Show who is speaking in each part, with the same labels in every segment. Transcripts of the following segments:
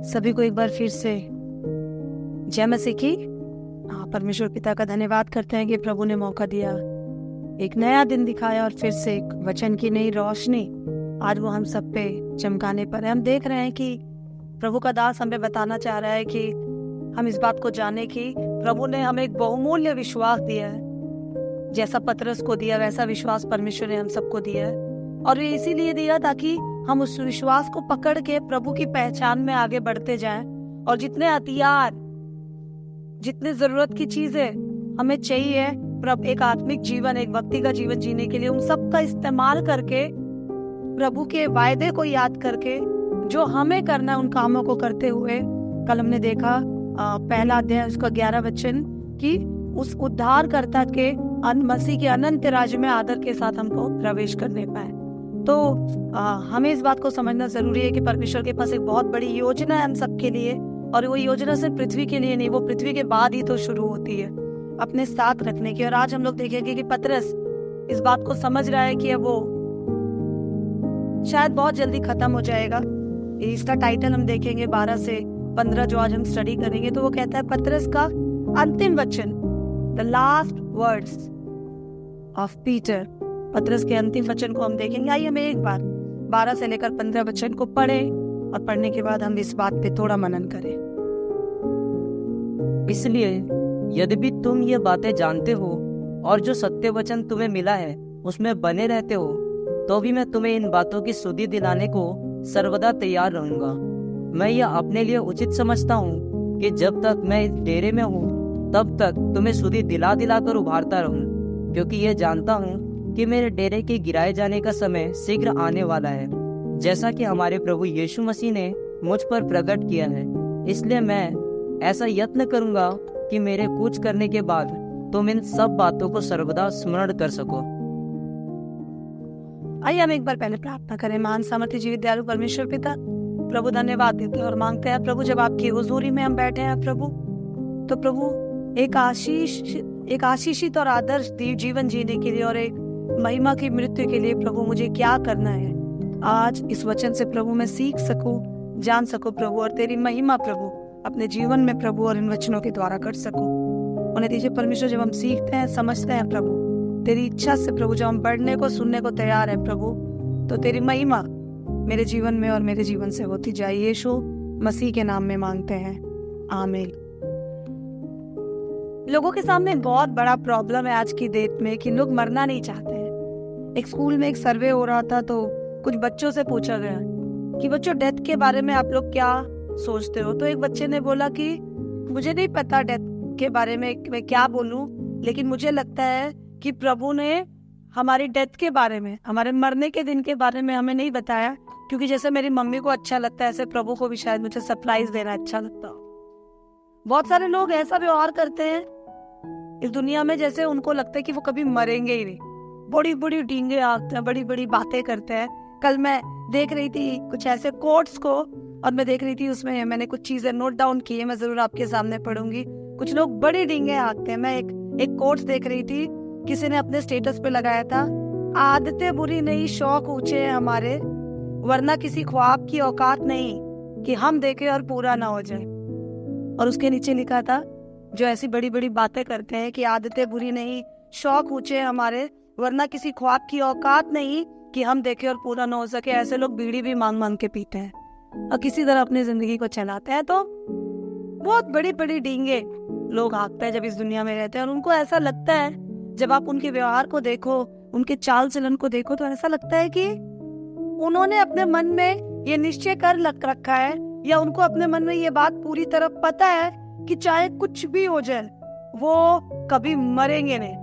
Speaker 1: सभी को एक बार फिर से जय मसीह की। परमेश्वर पिता का धन्यवाद करते हैं कि प्रभु ने मौका दिया, एक नया दिन दिखाया और फिर से एक वचन की नई रोशनी आज वो हम सब पे चमकाने पर है। हम देख रहे हैं कि प्रभु का दास हमें बताना चाह रहा है कि हम इस बात को जाने कि प्रभु ने हमें एक बहुमूल्य विश्वास दिया है। जैसा पतरस को दिया वैसा विश्वास परमेश्वर ने हम सबको दिया है, और ये इसीलिए दिया ताकि हम उस विश्वास को पकड़ के प्रभु की पहचान में आगे बढ़ते जाएं, और जितने हथियार, जितनी जरूरत की चीजें हमें चाहिए प्रभु एक आत्मिक जीवन, एक भक्ति का जीवन जीने के लिए, उन सब का इस्तेमाल करके प्रभु के वायदे को याद करके जो हमें करना है उन कामों को करते हुए। कल हमने देखा पहला अध्याय उसका 11 वचन कि उस उद्धारकर्ता के मसीह के अनंत राज्य में आदर के साथ हमको प्रवेश करने पाए। तो हमें इस बात को समझना जरूरी है कि परमेश्वर के पास एक बहुत बड़ी योजना है हम सबके लिए, और वो योजना सिर्फ पृथ्वी के लिए नहीं, वो पृथ्वी के बाद ही तो शुरू होती है अपने साथ रखने की। और आज हम लोग देखेंगे कि पतरस इस बात को समझ रहा है कि अब वो शायद बहुत जल्दी खत्म हो जाएगा। इसका टाइटल हम देखेंगे 12 से 15 जो आज हम स्टडी करेंगे। तो वो कहता है पतरस का अंतिम वचन, the last words of Peter. पतरस के अंतिम वचन को हम देखेंगे। आइए हम एक बार 12 से लेकर 15 वचन को पढ़ें, और पढ़ने के बाद हम इस बात पे थोड़ा मनन करें।
Speaker 2: इसलिए यद्यपि तुम ये बातें जानते हो और जो सत्य वचन तुम्हें मिला है उसमें बने रहते हो, तो भी मैं तुम्हें इन बातों की सुधि दिलाने को सर्वदा तैयार रहूंगा। मैं यह अपने लिए उचित समझता हूँ कि जब तक मैं इस डेरे में हूँ तब तक तुम्हें सुधि दिला दिला कर उभारता रहूं, क्योंकि ये जानता हूँ कि मेरे डेरे के गिराए जाने का समय शीघ्र आने वाला है, जैसा कि हमारे प्रभु यीशु मसीह ने मुझ पर प्रकट किया है। इसलिए मैं ऐसा यत्न करूंगा कि मेरे कूच करने के बाद तुम इन सब बातों को सर्वदा स्मरण कर सको।
Speaker 1: आइए हम एक बार पहले प्रार्थना करें। महान सामर्थ्य जीवित दयालु परमेश्वर पिता, प्रभु धन्यवाद देते हैं और मांगते हैं प्रभु, जब आपकी हुजूरी में हम बैठे हैं प्रभु, तो प्रभु एक आशीषित और आदर्श जीवन जीने के लिए और एक महिमा की मृत्यु के लिए प्रभु मुझे क्या करना है, आज इस वचन से प्रभु मैं सीख सकूं, जान सकूं प्रभु, और तेरी महिमा प्रभु अपने जीवन में प्रभु और इन वचनों के द्वारा कर सकूं। उन्हें दीजिए परमेश्वर, जब हम सीखते हैं समझते हैं प्रभु तेरी इच्छा से प्रभु, जब हम पढ़ने को सुनने को तैयार है प्रभु, तो तेरी महिमा मेरे जीवन में और मेरे जीवन से होती जाए। यीशु मसीह के नाम में मांगते हैं, आमीन। लोगों के सामने बहुत बड़ा प्रॉब्लम है आज की डेट में कि लोग मरना नहीं चाहते हैं। एक स्कूल में एक सर्वे हो रहा था, तो कुछ बच्चों से पूछा गया कि बच्चों डेथ के बारे में आप लोग क्या सोचते हो। तो एक बच्चे ने बोला कि मुझे नहीं पता डेथ के बारे में मैं क्या बोलूं, लेकिन मुझे लगता है कि प्रभु ने हमारी डेथ के बारे में, हमारे मरने के दिन के बारे में हमें नहीं बताया, क्योंकि जैसे मेरी मम्मी को अच्छा लगता है ऐसे प्रभु को भी शायद मुझे सरप्राइज देना अच्छा लगता हो। बहुत सारे लोग ऐसा व्यवहार करते हैं इस दुनिया में जैसे उनको लगता है कि वो कभी मरेंगे ही नहीं। बड़ी बड़ी डींगे आते हैं, बड़ी बड़ी बातें करते हैं। कल मैं देख रही थी कुछ ऐसे कोट्स को, और मैं देख रही थी उसमें मैंने कुछ चीजें नोट डाउन की है, मैं जरूर आपके सामने पढ़ूंगी। कुछ लोग बड़ी डींगे आते हैं। मैं एक कोट्स देख रही थी, किसी ने अपने स्टेटस पे लगाया था, आदतें बुरी नहीं शौक ऊंचे हैं हमारे, वरना किसी ख्वाब की औकात नहीं कि हम देखें और पूरा ना हो जाए। और उसके नीचे लिखा था, जो ऐसी बड़ी बड़ी बातें करते हैं कि आदतें बुरी नहीं शौक ऊंचे हैं हमारे, वरना किसी ख्वाब की औकात नहीं कि हम देखें और पूरा ना हो सके, ऐसे लोग बीड़ी भी मांग मांग के पीते हैं और किसी तरह अपनी जिंदगी को चलाते हैं। तो बहुत बड़ी बड़ी डींगे लोग हाँकते हैं जब इस दुनिया में रहते हैं, और उनको ऐसा लगता है, जब आप उनके व्यवहार को देखो, उनके चाल चलन को देखो, तो ऐसा लगता है कि उन्होंने अपने मन में ये निश्चय कर रखा है, या उनको अपने मन में ये बात पूरी तरह पता है कि चाहे कुछ भी हो जाए वो कभी मरेंगे नहीं।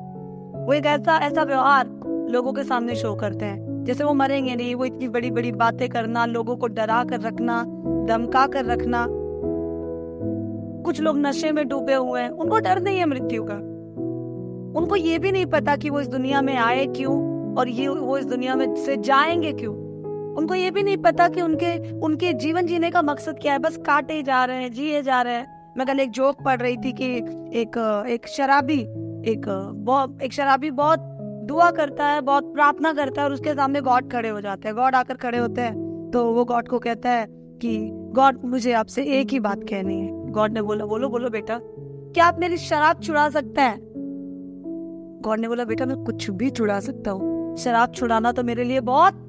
Speaker 1: वो एक ऐसा व्यवहार लोगों के सामने शो करते हैं जैसे वो मरेंगे नहीं। वो इतनी बड़ी बड़ी बातें करना, लोगों को डरा कर रखना, धमका कर रखना। कुछ लोग नशे में डूबे हुए हैं, उनको डर नहीं है मृत्यु का। उनको ये भी नहीं पता कि वो इस दुनिया में आए क्यों और वो इस दुनिया में से जाएंगे क्यों। उनको ये भी नहीं पता कि उनके जीवन जीने का मकसद क्या है। बस काटे जा रहे हैं, जिए जा रहे हैं। मैं कल एक जोक पढ़ रही थी कि एक शराबी बहुत दुआ करता है, बहुत प्रार्थना करता है, और उसके सामने गॉड खड़े हो जाते हैं। गॉड आकर खड़े होते हैं तो वो गॉड को कहता है कि गॉड मुझे आपसे एक ही बात कहनी है। गॉड ने बोला बोलो बोलो बेटा, क्या आप मेरी शराब छुड़ा सकते हैं? गॉड ने बोला बेटा मैं कुछ भी छुड़ा सकता हूँ, शराब छुड़ाना तो मेरे लिए बहुत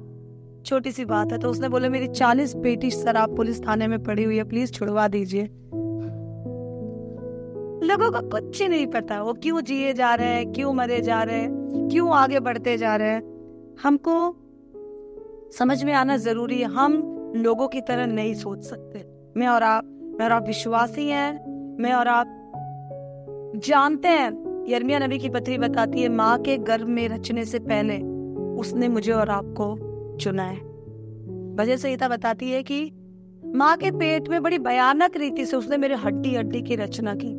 Speaker 1: छोटी सी बात है। तो उसने बोला मेरी 40 पेटी शराब पुलिस थाने में पड़ी हुई है, प्लीज छुड़वा दीजिए। लोगों को कुछ ही नहीं पता वो क्यों जिए जा रहे हैं, क्यों मरे जा रहे हैं, क्यों आगे बढ़ते जा रहे हैं। हमको समझ में आना जरूरी है, हम लोगों की तरह नहीं सोच सकते। मैं और आप विश्वासी हैं, मैं और आप जानते हैं, यिर्मयाह नबी की पत्री बताती है माँ के गर्भ में रचने से पहले उसने मुझे और आपको चुना है। वजह संहिता बताती है कि माँ के पेट में बड़ी भयानक रीति से उसने मेरे हड्डी हड्डी की रचना की।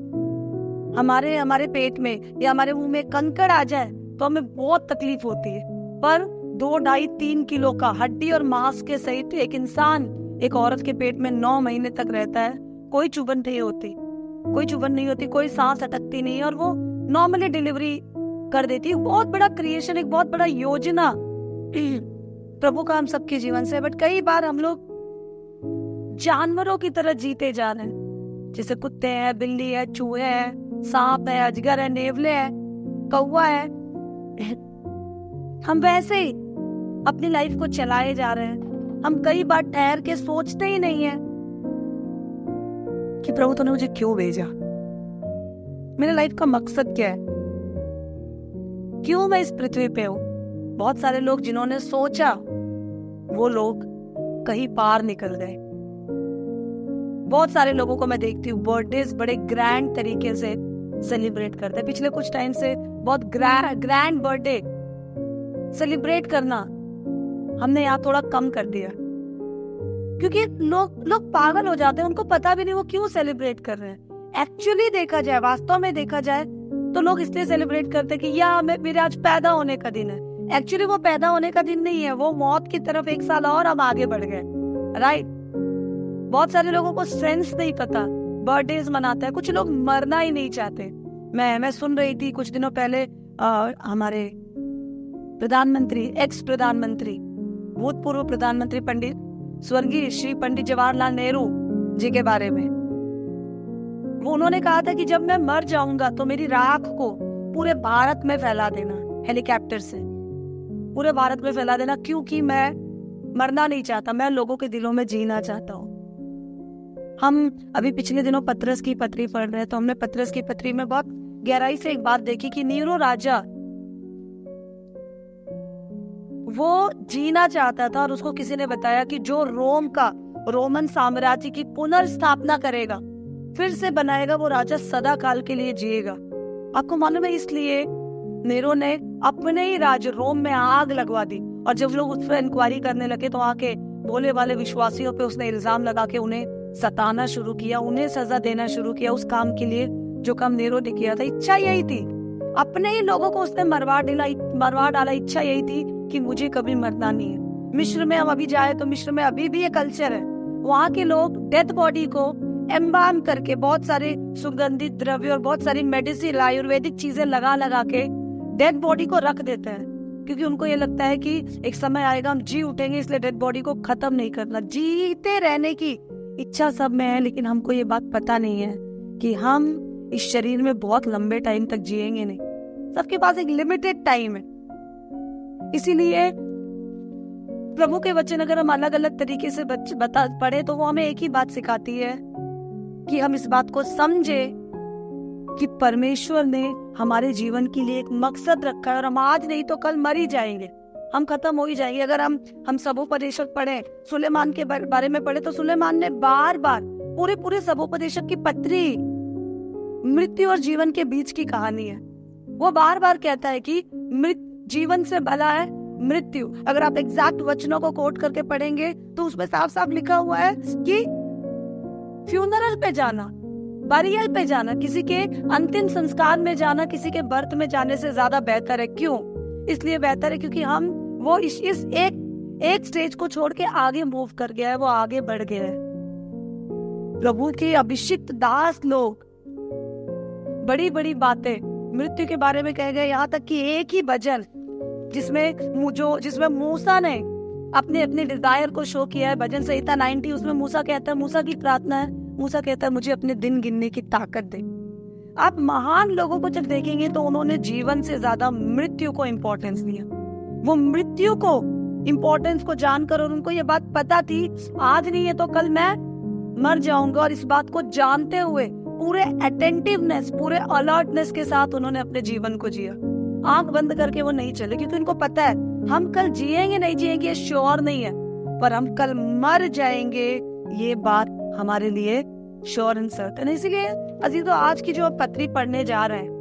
Speaker 1: हमारे पेट में या हमारे मुंह में कंकड़ आ जाए तो हमें बहुत तकलीफ होती है, पर 2, 2.5, 3 किलो का हड्डी और मांस के सहित एक इंसान एक औरत के पेट में 9 महीने तक रहता है, कोई चुभन नहीं होती, कोई सांस अटकती नहीं और वो नॉर्मली डिलीवरी कर देती है। बहुत बड़ा क्रिएशन, एक बहुत बड़ा योजना प्रभु का हम सबके जीवन से। बट कई बार हम लोग जानवरों की तरह जीते जा रहे हैं, जैसे कुत्ते हैं, बिल्ली है, चूहे है, सांप है, अजगर है, नेवले है, कौवा है। हम वैसे ही अपनी लाइफ को चलाए जा रहे हैं। हम कई बार ठहर के सोचते ही नहीं है कि प्रभु तूने मुझे क्यों भेजा, मेरे लाइफ का मकसद क्या है, क्यों मैं इस पृथ्वी पे हूं। बहुत सारे लोग जिन्होंने सोचा वो लोग कहीं पार निकल गए। बहुत सारे लोगों को मैं देखती हूँ बर्थडेज बड़े ग्रैंड तरीके से सेलिब्रेट करते हैं। पिछले कुछ टाइम से बहुत ग्रैंड बर्थडे सेलिब्रेट करना हमने यहाँ थोड़ा कम कर दिया, क्योंकि लोग पागल हो जाते हैं, उनको पता भी नहीं वो क्यों सेलिब्रेट कर रहे हैं। एक्चुअली देखा जाए, वास्तव में देखा जाए तो लोग इसलिए सेलिब्रेट करते हैं कि या मेरे आज पैदा होने का दिन है। एक्चुअली वो पैदा होने का दिन नहीं है, वो मौत की तरफ 1 साल और हम आगे बढ़ गए। राइट। बहुत सारे लोगों को सेंस नहीं पता, बर्थडेज मनाते हैं, कुछ लोग मरना ही नहीं चाहते। मैं सुन रही थी कुछ दिनों पहले हमारे प्रधानमंत्री, एक्स प्रधानमंत्री, भूतपूर्व प्रधानमंत्री पंडित स्वर्गीय श्री पंडित जवाहरलाल नेहरू जी के बारे में। उन्होंने कहा था कि जब मैं मर जाऊंगा तो मेरी राख को पूरे भारत में फैला देना, हेलीकॉप्टर से पूरे भारत में फैला देना, क्योंकि मैं मरना नहीं चाहता, मैं लोगों के दिलों में जीना चाहता हूँ। हम अभी पिछले दिनों पतरस की पत्री पढ़ रहे हैं, तो हमने पतरस की पत्री में बहुत गहराई से एक बात देखी कि नीरो राजा वो जीना चाहता था और उसको किसी ने बताया कि जो रोमन साम्राज्य की पुनर्स्थापना करेगा, फिर से बनाएगा, वो राजा सदा काल के लिए जिएगा। आपको मालूम है, इसलिए नेरो ने अपने ही राज्य रोम में आग लगवा दी। और जब लोग उस पर इंक्वायरी करने लगे तो वहाँ के भोले वाले विश्वासियों पे उसने इल्जाम लगा के उन्हें सताना शुरू किया, उन्हें सजा देना शुरू किया उस काम के लिए जो काम नेरो ने किया था। इच्छा यही थी, अपने ही लोगों को उसने मरवा डाला। इच्छा यही थी कि मुझे कभी मरना नहीं है। मिस्र में हम अभी जाए तो मिस्र में अभी भी ये कल्चर है, वहाँ के लोग डेथ बॉडी को एम्बाम करके बहुत सारे सुगंधित द्रव्य और बहुत सारी मेडिसिन आयुर्वेदिक चीजें लगा के डेड बॉडी को रख देते हैं, क्योंकि उनको ये लगता है कि एक समय आएगा हम जी उठेंगे, इसलिए डेड बॉडी को खत्म नहीं करना। जीते रहने की इच्छा सब में है, लेकिन हमको ये बात पता नहीं है कि हम इस शरीर में बहुत लंबे टाइम तक जिएंगे नहीं। सबके पास एक लिमिटेड टाइम है। इसीलिए प्रभु के वचन अगर हम अलग अलग तरीके से पढ़े तो वो हमें एक ही बात सिखाती है कि हम इस बात को समझे कि परमेश्वर ने हमारे जीवन के लिए एक मकसद रखा है और हम आज नहीं तो कल मर ही जाएंगे, हम खत्म हो ही जाएंगे। अगर हम सबोपदेशक पढ़े, सुलेमान के बारे में पढ़े, तो सुलेमान ने बार बार पूरे सबोपदेशक की पत्री मृत्यु और जीवन के बीच की कहानी है। वो बार बार कहता है कि जीवन से भला है मृत्यु। अगर आप एग्जैक्ट वचनों को कोट करके पढ़ेंगे तो उसमें साफ साफ लिखा हुआ है कि फ्यूनरल पे जाना, बरियल पे जाना, किसी के अंतिम संस्कार में जाना, किसी के बर्थ में जाने से ज्यादा बेहतर है। क्यों? इसलिए बेहतर है क्योंकि हम वो इस एक स्टेज को छोड़ के आगे मूव कर गया है, वो आगे बढ़ गया है। प्रभु के अभिषिक्त दास लोग बड़ी बड़ी बातें मृत्यु के बारे में कह गए, यहाँ तक कि एक ही भजन जिसमें मूसा ने अपने अपने डिजायर को शो किया है। भजन संहिता 90 उसमें मूसा कहता है, मूसा की प्रार्थना है, मूसा कहता है मुझे अपने दिन गिनने की ताकत दे। आप महान लोगों को जब देखेंगे तो उन्होंने जीवन से ज्यादा मृत्यु को इम्पोर्टेंस दिया। वो मृत्यु को इम्पोर्टेंस को जानकर, और उनको ये बात पता थी आज नहीं है तो कल मैं मर जाऊंगा, और इस बात को जानते हुए पूरे अटेंटिवनेस, पूरे अलर्टनेस के साथ उन्होंने अपने जीवन को जिया। आंख बंद करके वो नहीं चले, क्योंकि उनको पता है हम कल जिएंगे नहीं जिएंगे श्योर नहीं है, पर हम कल मर जाएंगे ये बात हमारे लिए श्योर एंड सर्टेन है। इसीलिए अजीजों, आज की जो हम पत्री पढ़ने जा रहे हैं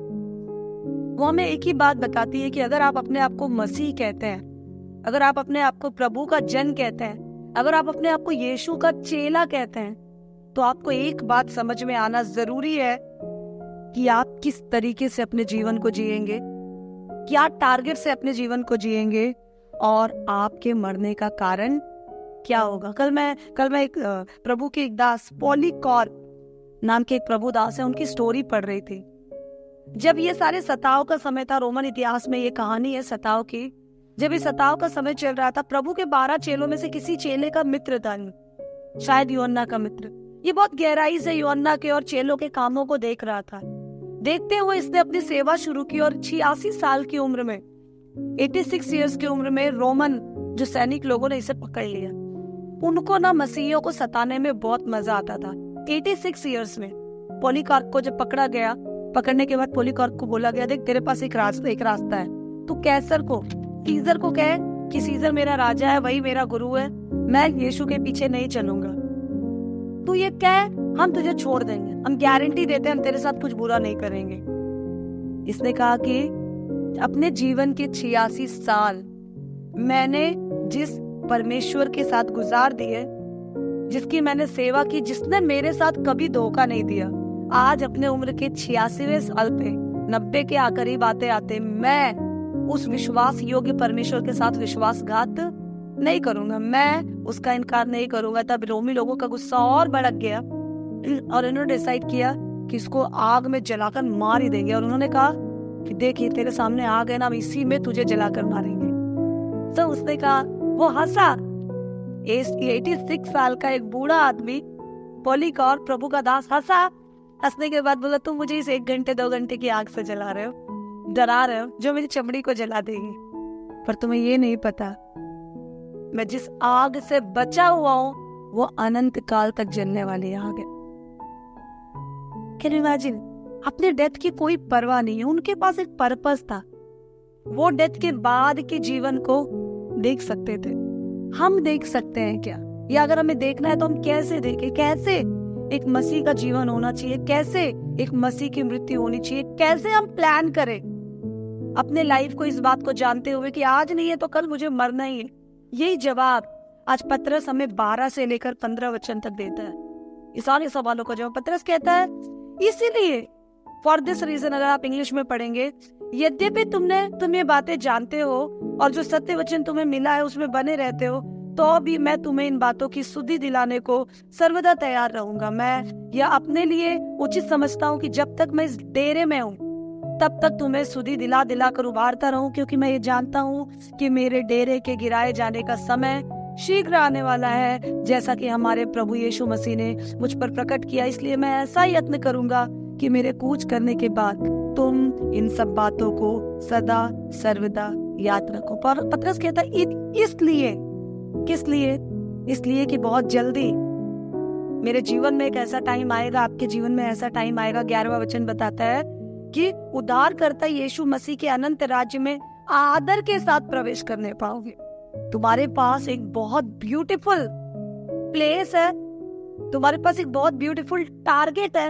Speaker 1: वो हमें एक ही बात बताती है कि अगर आप अपने आप को मसीह कहते हैं, अगर आप अपने आप को प्रभु का जन कहते हैं, अगर आप अपने आप को यीशु का चेला कहते हैं, तो आपको एक बात समझ में आना जरूरी है कि आप किस तरीके से अपने जीवन को जिएंगे, क्या टारगेट से अपने जीवन को जिएंगे, और आपके मरने का कारण क्या होगा। कल मैं एक प्रभु के एक दास, पॉलीकार्प नाम के एक प्रभु दास है, उनकी स्टोरी पढ़ रही थी। जब ये सारे सताव का समय था, रोमन इतिहास में ये कहानी है सताव की। जब ये सताव का समय चल रहा था, प्रभु के 12 चेलों में से किसी चेले का मित्र था, शायद यूहन्ना का मित्र। ये बहुत गहराई से यूहन्ना के और चेलों के कामों को देख रहा था। देखते हुए इसने अपनी सेवा शुरू की, और 86 साल की उम्र में, 86 इयर्स की उम्र में रोमन जो सैनिक लोगों ने इसे पकड़ लिया। उनको ना मसीहियों को सताने में बहुत मजा आता था। 86 इयर्स में पॉलीकार्प को जब पकड़ा गया, पकड़ने के बाद पॉलीकार्प को बोला गया, देख तेरे पास एक रास्ता है, तू कैसर को, सीजर को कह कि सीजर मेरा राजा है, वही मेरा गुरु है, मैं यीशु के पीछे नहीं चलूंगा। तू ये कह, हम तुझे छोड़ देंगे, हम गारंटी देते हैं हम तेरे साथ कुछ बुरा नहीं करेंगे। इसने कहा कि अपने जीवन के 86 साल मैंने जिस परमेश्वर के साथ गुजार दिए, जिसकी मैंने सेवा की, जिसने मेरे साथ कभी धोखा नहीं दिया, आज अपने उम्र के 86वें साल पे, 90 के करीब आते आते मैं उस विश्वास योग्य परमेश्वर के साथ विश्वासघात नहीं करूंगा, मैं उसका इनकार नहीं करूंगा। तब रोमी लोगों का गुस्सा और भड़क गया और इन्होंने डिसाइड किया कि इसको आग में जलाकर मार ही देंगे। और उन्होंने कहा कि देखिए तेरे सामने आग है ना, हम इसी में तुझे जलाकर मारेंगे। तो उसने कहा, वो हंसा। 86 साल का एक बूढ़ा आदमी, पॉलीकार्प प्रभु का दास, हंसा। हंसने के बाद बोला, तुम मुझे इस 1 घंटे 2 घंटे की आग से जला रहे हो, डरा रहे हो, जो मेरी चमड़ी को जला देगी, पर तुम्हें ये नहीं पता मैं जिस आग से बचा हुआ हूँ वो अनंत काल तक जलने वाली आग है। Can you imagine? अपने डेथ की कोई परवाह नहीं है, उनके पास एक पर्पस था। वो डेथ के बाद के जीवन को देख सकते थे, हम देख सकते हैं क्या? या अगर हमें देखना है तो हम कैसे देखें? कैसे एक मसीह का जीवन होना चाहिए, कैसे एक मसीह की मृत्यु होनी चाहिए, कैसे हम प्लान करें अपने लाइफ को इस बात को जानते हुए कि आज नहीं है तो कल मुझे मरना ही है। यही जवाब आज पतरस हमें 12 से लेकर 15 वचन तक देता है। इस सारे सवालों का जवाब पतरस कहता है, इसीलिए फॉर दिस रीजन, अगर आप इंग्लिश में पढ़ेंगे, यद्यपि तुम ये बातें जानते हो और जो सत्य वचन तुम्हें मिला है उसमें बने रहते हो, तो भी मैं तुम्हें इन बातों की सुधि दिलाने को सर्वदा तैयार रहूंगा। मैं यह अपने लिए उचित समझता हूँ कि जब तक मैं इस डेरे में हूँ तब तक तुम्हें सुधि दिला कर उभारता रहूं, क्योंकि मैं ये जानता हूँ कि मेरे डेरे के गिराए जाने का समय शीघ्र आने वाला है, जैसा कि हमारे प्रभु यीशु मसीह ने मुझ पर प्रकट किया। इसलिए मैं ऐसा यत्न करूंगा कि मेरे कूच करने के बाद तुम इन सब बातों को सदा सर्वदा याद रखो। पर पतरस कहता है, इसलिए, किस लिए? इसलिए कि बहुत जल्दी मेरे जीवन में एक ऐसा टाइम आएगा, आपके जीवन में ऐसा टाइम आएगा, 11वां वचन बताता है कि उद्धारकर्ता यीशु मसीह के अनंत राज्य में आदर के साथ प्रवेश करने पाओगे। तुम्हारे पास एक बहुत ब्यूटीफुल प्लेस है, तुम्हारे पास एक बहुत ब्यूटीफुल टारगेट है,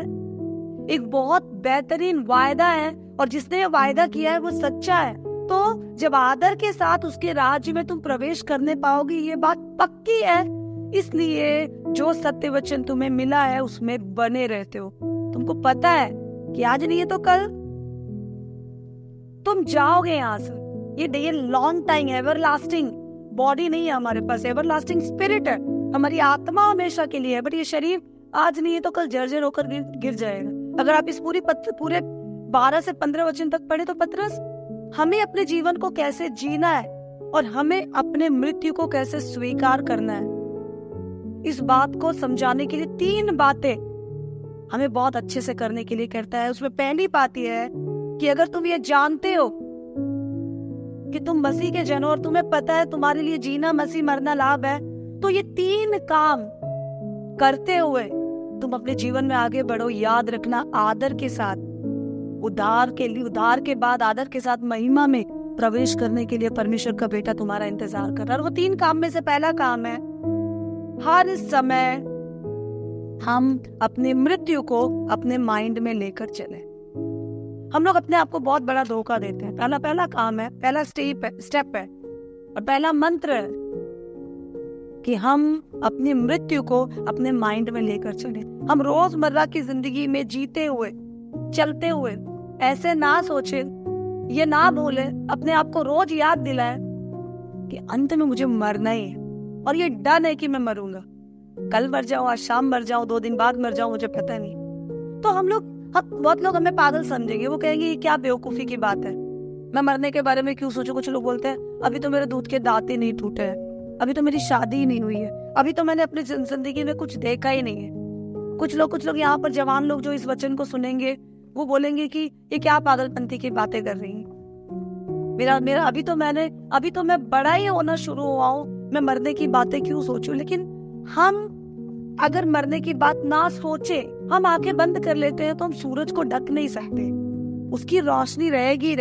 Speaker 1: एक बहुत बेहतरीन वायदा है, और जिसने ये वायदा किया है वो सच्चा है। तो जब आदर के साथ उसके राज्य में तुम प्रवेश करने पाओगे, ये बात पक्की है। इसलिए जो सत्य वचन तुम्हें मिला है उसमें बने रहते हो। तुमको पता है कि आज नहीं है तो कल तुम जाओगे यहाँ से। ये लॉन्ग टाइम, एवरलास्टिंग बॉडी नहीं है हमारे पास, एवरलास्टिंग स्पिरिट है, हमारी आत्मा हमेशा के लिए है, बट ये शरीर आज नहीं है तो कल जर्जर होकर गिर जाएगा। अगर आप इस पूरे 12 से 15 वचन तक पढ़े तो पतरस हमें अपने जीवन को कैसे जीना है और हमें अपने मृत्यु को कैसे स्वीकार करना है, इस बात को समझाने के लिए 3 बातें हमें बहुत अच्छे से करने के लिए कहता है। उसमें पहली बात यह है कि अगर तुम ये जानते हो कि तुम मसीह के जन हो और तुम्हें पता है तुम्हारे लिए जीना मसीह मरना लाभ है, तो ये 3 काम करते हुए तुम अपने जीवन में आगे बढ़ो। याद रखना, आदर के साथ, उद्धार के बाद आदर के साथ महिमा में प्रवेश करने के लिए परमेश्वर का बेटा तुम्हारा इंतजार कर रहा है। और वो 3 काम में से पहला काम है, हर समय हम अपनी मृत्यु को अपने माइंड में लेकर चले। हम लोग अपने आप को बहुत बड़ा धोखा देते हैं। पहला काम है, पहला स्टेप है और पहला मंत्र है कि हम अपनी मृत्यु को अपने माइंड में लेकर चले। हम रोजमर्रा की जिंदगी में जीते हुए, चलते हुए ऐसे ना सोचे, ये ना बोले, अपने आप को रोज याद दिलाए कि अंत में मुझे मरना ही है और ये डन है कि मैं मरूंगा। कल मर जाऊं, आज शाम मर जाऊं, 2 दिन बाद मर जाऊं, मुझे पता नहीं। तो बहुत लोग हमें पागल समझेंगे। वो कहेंगे ये क्या बेवकूफी की बात है, मैं मरने के बारे में क्यों सोचूं। कुछ लोग बोलते हैं अभी तो मेरे दूध के दांत ही नहीं टूटे हैं, अभी तो मेरी शादी ही नहीं हुई है, अभी तो मैंने अपनी जिंदगी में कुछ देखा ही नहीं है। कुछ लोग यहाँ पर जवान लोग जो इस वचन को सुनेंगे वो बोलेंगे कि ये क्या पागलपंती की बातें कर रही हैं। मेरा अभी तो मैं बड़ा ही होना शुरू हुआ हूँ, मैं मरने की बातें क्यों सोचूं। लेकिन हम अगर मरने की बात ना सोचे, हम आंखें बंद कर लेते हैं तो हम सूरज को ढक नहीं सकते, उसकी रोशनी रहेगी।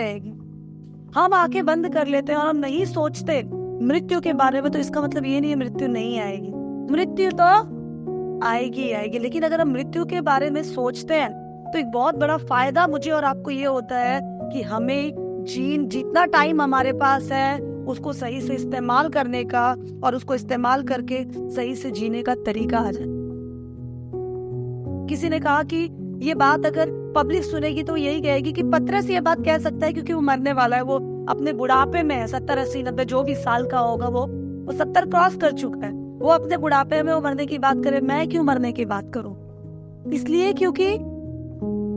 Speaker 1: हम आंखें बंद कर लेते हैं और हम नहीं सोचते मृत्यु के बारे में, तो इसका मतलब ये नहीं है मृत्यु नहीं आएगी। मृत्यु तो आएगी। लेकिन अगर हम मृत्यु के बारे में सोचते हैं तो एक बहुत बड़ा फायदा मुझे और आपको ये होता है कि हमें जितना टाइम हमारे पास है उसको सही से इस्तेमाल करने का और उसको इस्तेमाल करके सही से जीने का तरीका आ जाए। किसी ने कहा कि ये बात अगर पब्लिक सुनेगी तो यही कहेगी कि पतरस ये बात कह सकता है क्योंकि वो मरने वाला है, वो अपने बुढ़ापे में है, 70 80 90 जो भी साल का होगा, वो 70 क्रॉस कर चुका है, वो अपने बुढ़ापे में वो मरने की बात करे, मैं क्यों मरने की बात करूं। इसलिए क्योंकि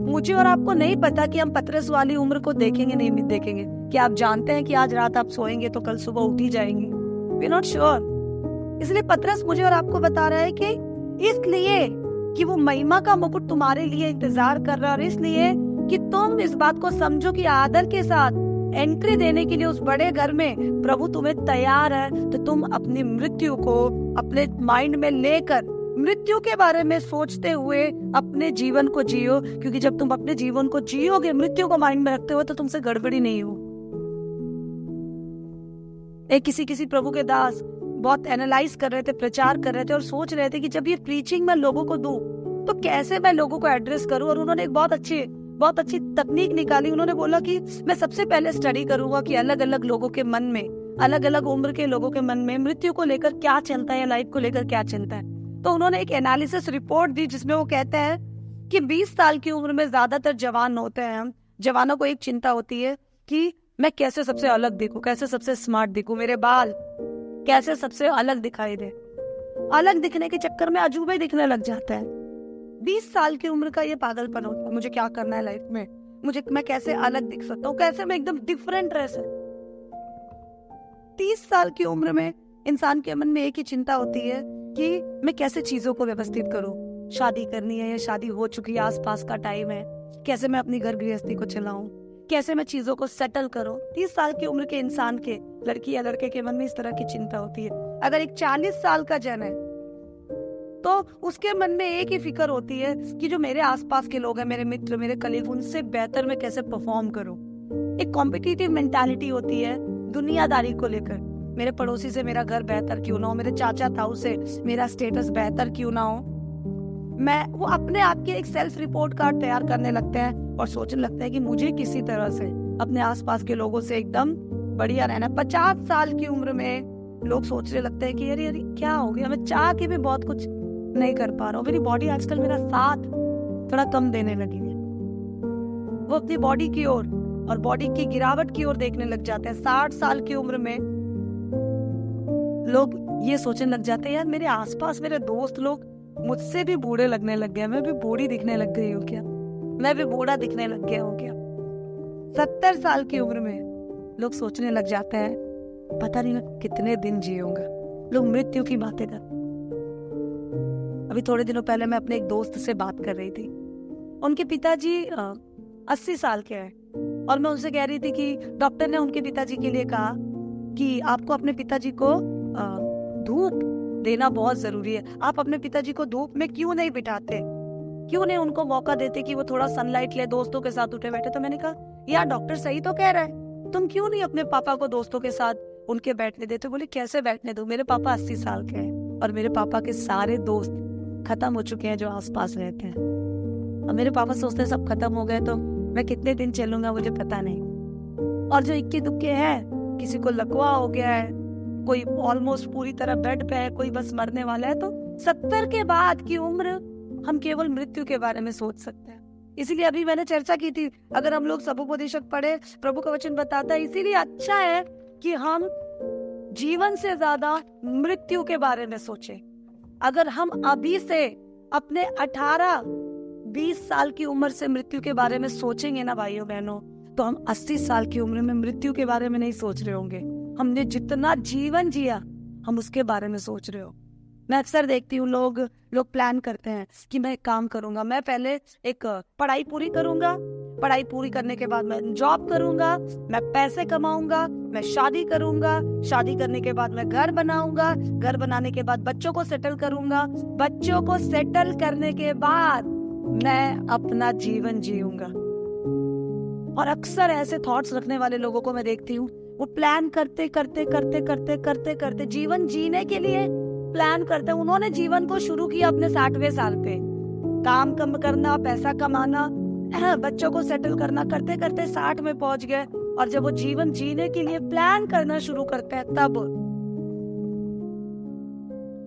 Speaker 1: मुझे और आपको नहीं पता कि हम पतरस वाली उम्र को देखेंगे नहीं देखेंगे। क्या आप जानते हैं कि आज रात आप सोएंगे तो कल सुबह उठ ही जाएंगे? We are not sure. इसलिए पतरस मुझे और आपको बता रहा है कि इसलिए कि वो महिमा का मुकुट तुम्हारे लिए इंतजार कर रहा है, और इसलिए कि तुम इस बात को समझो कि आदर के साथ एंट्री देने के लिए उस बड़े घर में प्रभु तुम्हें तैयार है। तो तुम अपनी मृत्यु को अपने माइंड में लेकर मृत्यु के बारे में सोचते हुए अपने जीवन को जियो, क्योंकि जब तुम अपने जीवन को जियोगे मृत्यु को माइंड में रखते हुए तो तुमसे गड़बड़ी नहीं हो। एक किसी प्रभु के दास बहुत एनालाइज कर रहे थे, प्रचार कर रहे थे और सोच रहे थे कि जब ये प्रीचिंग मैं लोगों को दूं तो कैसे मैं लोगों को एड्रेस करूं। और उन्होंने एक बहुत अच्छी तकनीक निकाली। उन्होंने बोला कि मैं सबसे पहले स्टडी करूंगा कि अलग अलग लोगों के मन में, अलग अलग उम्र के लोगों के मन में मृत्यु को लेकर क्या चलता है या लाइफ को लेकर क्या चलता है। तो उन्होंने एक एनालिसिस रिपोर्ट दी जिसमें वो कहते हैं कि 20 साल की उम्र में ज्यादातर जवान होते हैं। हम जवानों को एक चिंता होती है कि मैं कैसे सबसे अलग दिखूं, कैसे सबसे स्मार्ट दिखूं, मेरे बाल कैसे सबसे अलग दिखाई दे। अलग दिखने के चक्कर में अजूबे दिखने लग जाता है। 20 साल की उम्र का ये पागलपन होता है, मुझे क्या करना है लाइफ में, मैं कैसे अलग दिख सकता हूँ, कैसे मैं एकदम डिफरेंट रह सकता। 30 साल की उम्र में इंसान के मन में एक ही चिंता होती है कि मैं कैसे चीजों को व्यवस्थित करूं। शादी करनी है या शादी हो चुकी है, आसपास का टाइम है, कैसे मैं अपनी घर गृहस्थी को चलाऊं, कैसे मैं चीजों को सेटल करूं। 30 साल की उम्र के इंसान के, लड़की या लड़के के मन में इस तरह की चिंता होती है। अगर एक 40 साल का जन है तो उसके मन में एक ही फिक्र होती है कि जो मेरे आसपास के लोग हैं, मेरे मित्र, मेरे कलीग, उनसे बेहतर मैं कैसे परफॉर्म करूं। एक कॉम्पिटिटिव मेंटालिटी होती है दुनियादारी को लेकर। मेरे पड़ोसी से मेरा घर बेहतर क्यों ना हो, मेरे चाचा ताऊ से मेरा स्टेटस बेहतर क्यों ना हो। वो अपने आप की एक सेल्फ रिपोर्ट कार्ड तैयार करने लगते हैं और सोचने लगते हैं कि मुझे किसी तरह से अपने आसपास के लोगों से एकदम बढ़िया रहना। 50 साल की उम्र में लोग सोचने लगते हैं कि अरे क्या हो गया, मैं चाह के भी बहुत कुछ नहीं कर पा रहा हूँ, मेरी बॉडी आजकल मेरा साथ थोड़ा कम देने लगी है। वो अपनी बॉडी की ओर और बॉडी की गिरावट की ओर देखने लग जाते हैं। 60 साल की उम्र में लोग ये सोचने लग जाते हैं यार मेरे आसपास मेरे दोस्त लोग मुझसे भी बूढ़े लगने लग गए, मैं भी बूढ़ी दिखने लग गई हूँ क्या, मैं भी बूढ़ा दिखने लग गया हूँ क्या। 70 साल की उम्र में लोग सोचने लग जाते हैं पता नहीं मैं कितने दिन जीऊंगा। लोग मृत्यु की बातें कर। अभी थोड़े दिनों पहले मैं अपने एक दोस्त से बात कर रही थी। उनके पिताजी 80 साल के हैं और मैं उनसे कह रही थी कि डॉक्टर ने उनके पिताजी के लिए कहा कि आपको अपने पिताजी को धूप देना बहुत जरूरी है। आप अपने पिताजी को धूप में क्यों नहीं बिठाते, क्यों नहीं उनको मौका देते कि वो थोड़ा सनलाइट ले, दोस्तों के साथ उठे बैठे। तो मैंने कहा यार डॉक्टर सही तो कह रहा है, तुम क्यों नहीं अपने पापा को दोस्तों के साथ उनके बैठने देते। बोले कैसे बैठने दूं, मेरे पापा 80 साल के हैं और मेरे पापा के सारे दोस्त खत्म हो चुके हैं जो आसपास रहते हैं। और मेरे पापा सोचते हैं सब खत्म हो गए तो मैं कितने दिन चलूंगा मुझे पता नहीं। और जो इक्के दुक्के हैं, किसी को लकवा हो गया है, कोई ऑलमोस्ट पूरी तरह बेड पे है, कोई बस मरने वाला है। तो 70 के बाद की उम्र हम केवल मृत्यु के बारे में सोच सकते हैं। इसीलिए अभी मैंने चर्चा की थी, अगर हम लोग समुपदेशक पढ़े, प्रभु का वचन बताता है, इसीलिए अच्छा है कि हम जीवन से ज्यादा मृत्यु के बारे में सोचें। अगर हम अभी से अपने 18-20 साल की उम्र से मृत्यु के बारे में सोचेंगे ना भाइयों बहनों, तो हम 80 साल की उम्र में मृत्यु के बारे में नहीं सोच रहे होंगे। हमने जितना जीवन जिया हम उसके बारे में सोच रहे हो। मैं अक्सर देखती हूँ लोग प्लान करते हैं कि मैं एक काम करूंगा, मैं पहले एक पढ़ाई पूरी करूंगा, पढ़ाई पूरी करने के बाद मैं जॉब करूंगा, मैं पैसे कमाऊंगा, मैं शादी करूंगा, शादी करने के बाद मैं घर बनाऊंगा, घर बनाने के बाद बच्चों को सेटल करूंगा, बच्चों को सेटल करने के बाद मैं अपना जीवन जीऊंगा। और अक्सर ऐसे थॉट्स रखने वाले लोगों को मैं देखती हूँ, वो प्लान करते करते करते करते करते करते जीवन जीने के लिए प्लान करते हैं। उन्होंने जीवन को शुरू किया अपने 60वें साल पे, काम कम करना, पैसा कमाना, बच्चों को सेटल करना, करते करते 60 में पहुंच गए। और जब वो जीवन जीने के लिए प्लान करना शुरू करते हैं तब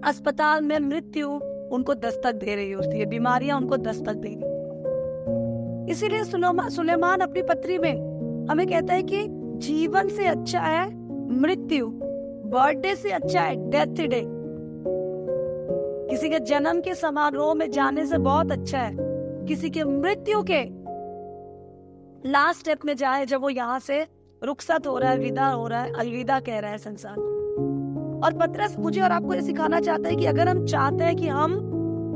Speaker 1: अस्पताल में मृत्यु उनको दस्तक दे रही होती है, बीमारियां उनको दस्तक दे रही। इसीलिए सुलेमान अपनी पत्री में हमें कहता है कि जीवन से अच्छा है मृत्यु, बर्थडे से अच्छा है डेथ डे। किसी के जन्म के समारोह में जाने से बहुत अच्छा है किसी के मृत्यु के लास्ट स्टेप में जाए, जब वो यहाँ से रुखसत हो रहा है, विदा हो रहा है, अलविदा कह रहा है संसार। और पतरस मुझे और आपको ये सिखाना चाहता है कि अगर हम चाहते हैं कि हम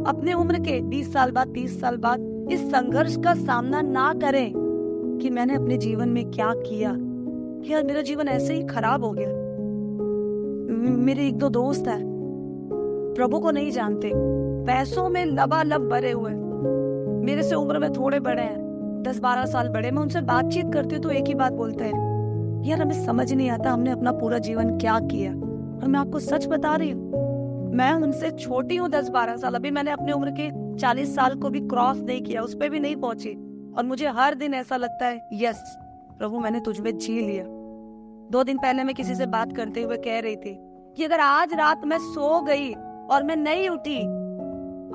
Speaker 1: अपने उम्र के 20 साल बाद, 30 साल बाद इस संघर्ष का सामना ना करें कि मैंने अपने जीवन में क्या किया, यार मेरा जीवन ऐसे ही खराब हो गया। मेरे 1-2 दोस्त है, प्रभु को नहीं जानते, पैसों में लबालब भरे हुए, मेरे से उम्र में थोड़े बड़े हैं, 10-12 साल बड़े। मैं उनसे बातचीत करती हूँ तो एक ही बात बोलते हैं, यार हमें समझ नहीं आता हमने अपना पूरा जीवन क्या किया। और मैं आपको सच बता रही हूँ, मैं उनसे छोटी हूँ 10-12 साल। अभी मैंने अपने उम्र के 40 साल को भी क्रॉस नहीं किया, उस पर भी नहीं पहुंची। और मुझे हर दिन ऐसा लगता है यस प्रभु मैंने तुझ में जी लिया। 2 दिन पहले मैं किसी से बात करते हुए कह रही थी कि अगर आज रात मैं सो गई और मैं नहीं उठी,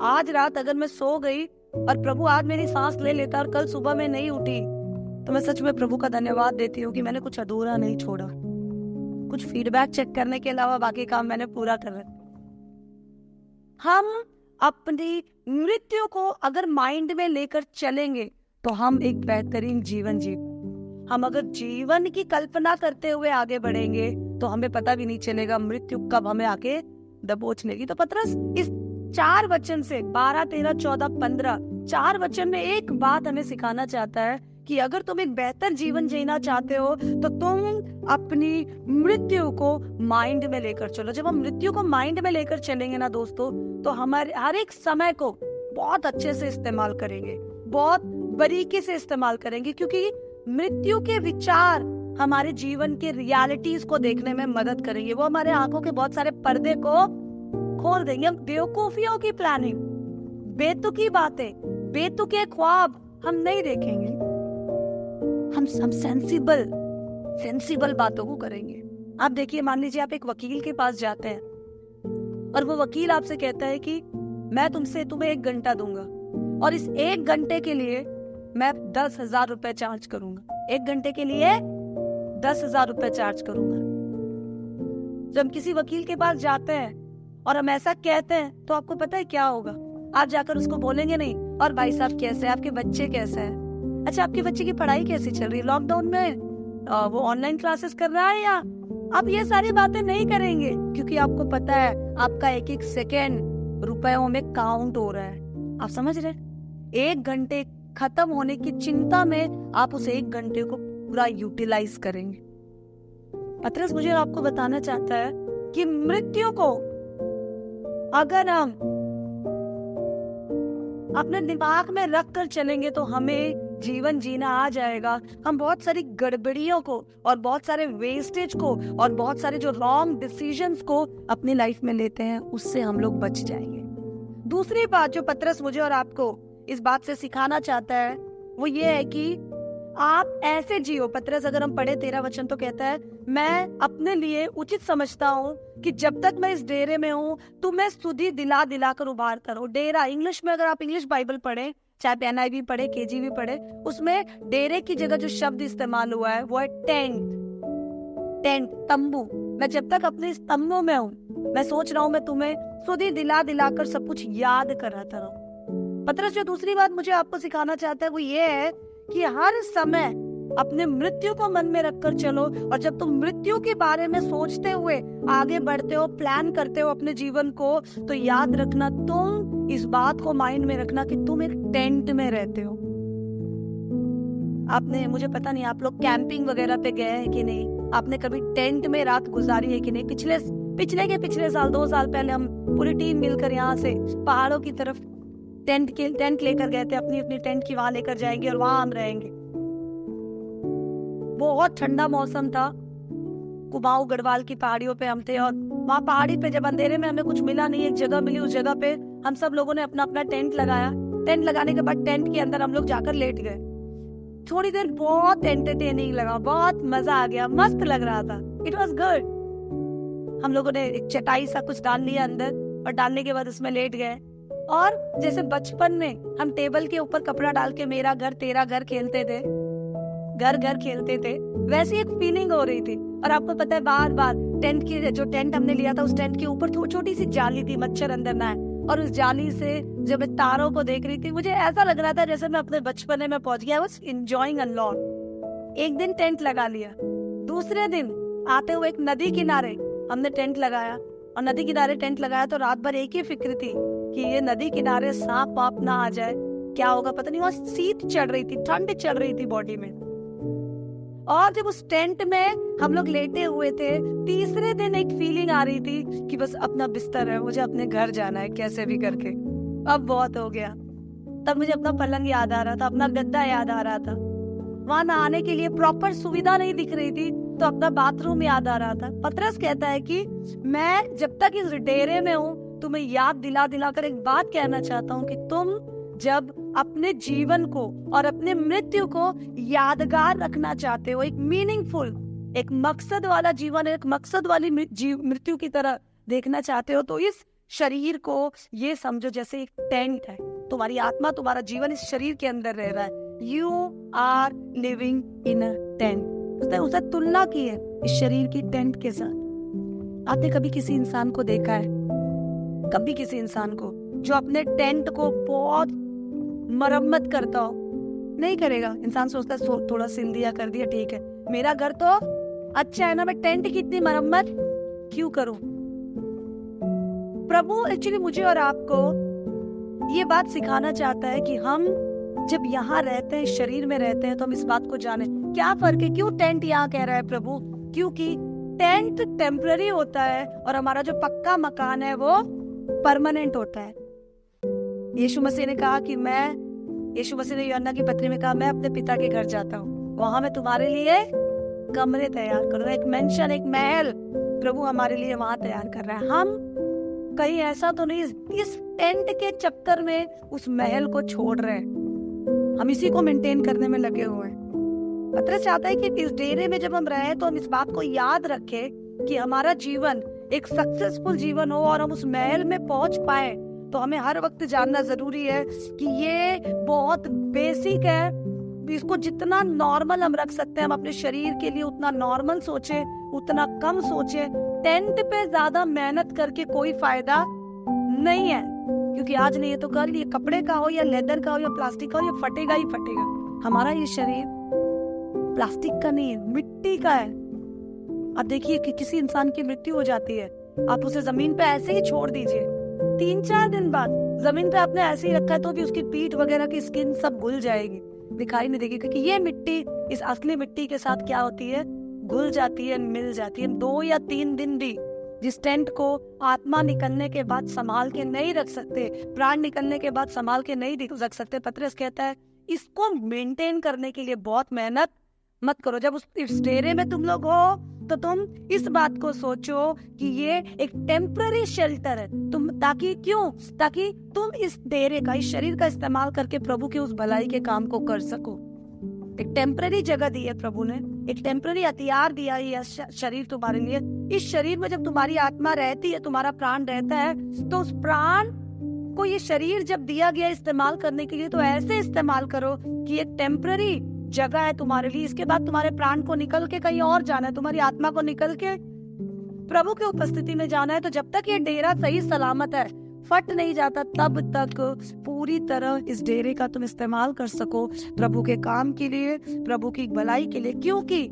Speaker 1: आज रात अगर मैं सो गई और प्रभु आज मेरी सांस ले लेता और कल सुबह मैं नहीं उठी, तो मैं सच में प्रभु का धन्यवाद देती हूँ कि मैंने कुछ अधूरा नहीं छोड़ा। कुछ फीडबैक चेक करने के अलावा बाकी काम मैंने पूरा कर रखा। हम अपनी मृत्यु को अगर माइंड में लेकर चलेंगे तो हम एक बेहतरीन जीवन जी। हम अगर जीवन की कल्पना करते हुए आगे बढ़ेंगे तो हमें पता भी नहीं चलेगा मृत्यु कब हमें आके दबोच लेगी। तो पतरस इस 4 वचन से 12, 13, 14, 15 4 वचन में एक बात हमें सिखाना चाहता है कि अगर तुम एक बेहतर जीवन जीना चाहते हो तो तुम अपनी मृत्यु को माइंड में लेकर चलो। जब हम मृत्यु को माइंड में लेकर चलेंगे ना दोस्तों, तो हमारे हर एक समय को बहुत अच्छे से इस्तेमाल करेंगे, बहुत बारीकी से इस्तेमाल करेंगे, क्योंकि मृत्यु के विचार हमारे जीवन के रियलिटीज को देखने में मदद करेंगे। वो हमारे आंखों के बहुत सारे पर्दे को खोल देंगे। हम बेवकूफियों की प्लानिंग, बेतुकी बातें, बेतुके ख्वाब हम नहीं देखेंगे। हम सेंसिबल बातों को करेंगे। आप देखिए, मान लीजिए आप एक वकील के पास जाते हैं और वो वकील आपसे कहता है कि मैं तुम्हें 1 घंटा दूंगा और इस 1 घंटे के लिए मैं 10,000 रुपए चार्ज करूंगा। 1 घंटे के लिए 10,000 रुपए चार्ज करूंगा। जब हम किसी वकील के पास जाते हैं और हम ऐसा कहते हैं तो आपको पता है क्या होगा? आप जाकर उसको बोलेंगे नहीं, और भाई साहब कैसे है, आपके बच्चे कैसे हैं, अच्छा आपके बच्चे की पढ़ाई कैसी चल रही है, लॉकडाउन में वो ऑनलाइन क्लासेस कर रहा है या आप ये सारी बातें नहीं करेंगे, क्योंकि आपको पता है आपका एक एक सेकेंड रुपयों में काउंट हो रहा है। आप समझ रहे? 1 घंटे खत्म होने की चिंता में आप उस 1 घंटे को पूरा यूटिलाइज करेंगे। पतरस मुझे आपको बताना चाहता है कि मृत्यु को अगर हम अपने दिमाग में रख कर चलेंगे तो हमें जीवन जीना आ जाएगा। हम बहुत सारी गड़बड़ियों को और बहुत सारे वेस्टेज को और बहुत सारे जो रॉन्ग डिसीजंस को अपनी लाइफ में लेते हैं, उससे हम लोग बच जाएंगे। दूसरी बात जो पतरस मुझे और आपको इस बात से सिखाना चाहता है वो ये है कि आप ऐसे जियो। पतरस अगर हम पढ़े 13 वचन तो कहता है, मैं अपने लिए उचित समझता हूँ कि जब तक मैं इस डेरे में हूँ तो मैं स्तुति दिला दिला कर उभारता रहूं। डेरा इंग्लिश में, अगर आप इंग्लिश बाइबल पढ़े, चाहे NIV पढ़े, KJV पढ़े, उसमें डेरे की जगह जो शब्द इस्तेमाल हुआ है वो है टेंट, तंबू। मैं जब तक अपने इस तंबू में हूँ, मैं सोच रहा हूँ मैं तुम्हें स्तुति दिला दिला कर सब कुछ याद कराता रहूं। पतरस जो दूसरी बात मुझे आपको सिखाना चाहता है वो ये है कि हर समय अपने मृत्यु को मन में रखकर चलो, और जब तुम मृत्यु के बारे में सोचते हुए आगे बढ़ते हो, प्लान करते हो अपने जीवन को, तो याद रखना, तुम इस बात को माइंड में रखना कि तुम एक टेंट में रहते हो। आपने, मुझे पता नहीं आप लोग कैंपिंग वगैरह पे गए हैं कि नहीं, आपने कभी टेंट में रात गुजारी है कि नहीं। पिछले साल 2 साल पहले हम पूरी टीम मिलकर यहाँ से पहाड़ों की तरफ टेंट लेकर गए थे। अपनी टेंट की वहां लेकर जाएंगे और वहां हम रहेंगे। बहुत ठंडा मौसम था। कुमाऊं गढ़वाल की पहाड़ियों पे हम थे, और वहां पहाड़ी पे जब अंधेरे में हमें कुछ मिला नहीं, एक जगह मिली, उस जगह पे हम सब लोगों ने अपना अपना टेंट लगाया। टेंट लगाने के बाद टेंट के अंदर हम लोग जाकर लेट गए। थोड़ी देर बहुत एंटरटेनिंग लगा, बहुत मजा आ गया, मस्त लग रहा था। It was good. हम लोगों ने एक चटाई सा कुछ डाल लिया अंदर, और डालने के बाद उसमें लेट गए। और जैसे बचपन में हम टेबल के ऊपर कपड़ा डाल के मेरा घर तेरा घर खेलते थे, घर खेलते थे, वैसी एक फीलिंग हो रही थी। और आपको पता है बार बार जो टेंट हमने लिया था, उस टेंट के ऊपर छोटी सी जाली थी, मच्छर अंदर ना आए। और उस जाली से जब मैं तारों को देख रही थी, मुझे ऐसा लग रहा था जैसे मैं अपने बचपने में पहुंच गया। I was enjoying a lot। एक दिन टेंट लगा लिया, दूसरे दिन आते हुए एक नदी किनारे हमने टेंट लगाया, और नदी किनारे टेंट लगाया तो रात भर एक ही फिक्र थी कि ये नदी किनारे सांप वाप ना आ जाए, क्या होगा पता नहीं। वहां शीत चढ़ रही थी, ठंड चढ़ रही थी बॉडी में। और जब उस टेंट में हम लोग लेटे हुए थे, तीसरे दिन एक फीलिंग आ रही थी कि बस अपना बिस्तर है, मुझे अपने घर जाना है कैसे भी करके, अब बहुत हो गया। तब मुझे अपना पलंग याद आ रहा था, अपना गद्दा याद आ रहा था। वहां नहाने के लिए प्रॉपर सुविधा नहीं दिख रही थी, तो अपना बाथरूम याद आ रहा था। पतरस कहता है कि मैं जब तक इस डेरे में हूँ, तुम्हें याद दिला कर एक बात कहना चाहता हूँ कि तुम जब अपने जीवन को और अपने मृत्यु को यादगार रखना चाहते हो, एक मीनिंगफुल, एक मकसद वाला जीवन, एक मकसद वाली मृत्यु की तरह देखना चाहते हो, तो इस शरीर को ये समझो जैसे एक टेंट है। तुम्हारी आत्मा, तुम्हारा जीवन इस शरीर के अंदर रह रहा है। You are living in a tent. उसने तुलना की है इस शरीर की टेंट के साथ। आपने कभी किसी इंसान को देखा है, कभी किसी इंसान को जो अपने टेंट को बहुत मरम्मत करता हो? नहीं करेगा। इंसान सोचता है थोड़ा सिल दिया, कर दिया, ठीक है, मेरा घर तो अच्छा है ना, मैं टेंट की इतनी मरम्मत क्यों करूं? प्रभु एक्चुअली मुझे और आपको ये बात सिखाना चाहता है कि हम जब यहाँ रहते हैं, शरीर में रहते हैं, तो हम इस बात को जाने क्या फर्क है। क्यों टेंट यहाँ कह रहा है प्रभु? क्योंकि टेंट टेम्पररी होता है और हमारा जो पक्का मकान है वो परमानेंट होता है। यीशु मसीह ने कहा कि यीशु मसीह ने यूहन्ना की पत्री में कहा, मैं अपने पिता के घर जाता हूँ, वहां मैं तुम्हारे लिए कमरे तैयार करूंगा, एक मेंशन, एक महल प्रभु हमारे लिए वहां तैयार कर रहा है। हम कहीं ऐसा तो नहीं इस टेंट के चक्कर में उस महल को छोड़ रहे हैं, हम इसी को मेंटेन करने में लगे हुए हैं। पतरस चाहता है कि इस डेरे में जब हम रहे तो हम इस बात को याद रखें कि हमारा जीवन एक सक्सेसफुल जीवन हो और हम उस महल में पहुंच पाए। तो हमें हर वक्त जानना जरूरी है कि ये बहुत बेसिक है, इसको जितना नॉर्मल हम रख सकते हैं हम अपने शरीर के लिए उतना नॉर्मल सोचे, उतना कम सोचे। टेंट पे ज्यादा मेहनत करके कोई फायदा नहीं है, क्योंकि आज नहीं है तो कल ये कपड़े का हो या लेदर का हो या प्लास्टिक का हो, ये फटेगा ही फटेगा। हमारा ये शरीर प्लास्टिक का नहीं है, मिट्टी का है। आप देखिए कि किसी इंसान की मृत्यु हो जाती है, आप उसे जमीन पे ऐसे ही छोड़ दीजिए, 3-4 दिन बाद जमीन पे आपने ऐसे ही रखा है तो भी उसकी पीठ वगैरह की स्किन सब घुल जाएगी, दिखाई नहीं देगी, क्योंकि ये मिट्टी इस असली मिट्टी के साथ क्या होती है, घुल जाती है, मिल जाती है। 2 या 3 दिन भी जिस टेंट को आत्मा निकलने के बाद संभाल के नहीं रख सकते, प्राण निकलने के बाद संभाल के नहीं रख सकते, पतरस कहता है इसको मेंटेन करने के लिए बहुत मेहनत मत करो। जब इस डेरे में तुम लोग हो तो तुम इस बात को सोचो कि ये एक टेम्पररी शेल्टर है, तुम ताकि तुम इस डेरे का, इस शरीर का इस्तेमाल करके प्रभु के उस भलाई के काम को कर सको। एक टेम्पररी जगह दी है प्रभु ने, एक टेम्पररी हथियार दिया है यह शरीर तुम्हारे लिए। इस शरीर में जब तुम्हारी आत्मा रहती है, तुम्हारा प्राण रहता है, तो उस प्राण को ये शरीर जब दिया गया इस्तेमाल करने के लिए, तो ऐसे इस्तेमाल करो कि एक टेम्पररी जगह है तुम्हारे लिए। इसके बाद तुम्हारे प्राण को निकल के कहीं और जाना है, तुम्हारी आत्मा को निकल के प्रभु की उपस्थिति में जाना है। तो जब तक ये डेरा सही सलामत है, फट नहीं जाता, तब तक पूरी तरह इस डेरे का तुम इस्तेमाल कर सको प्रभु के काम के लिए, प्रभु की भलाई के लिए। क्योंकि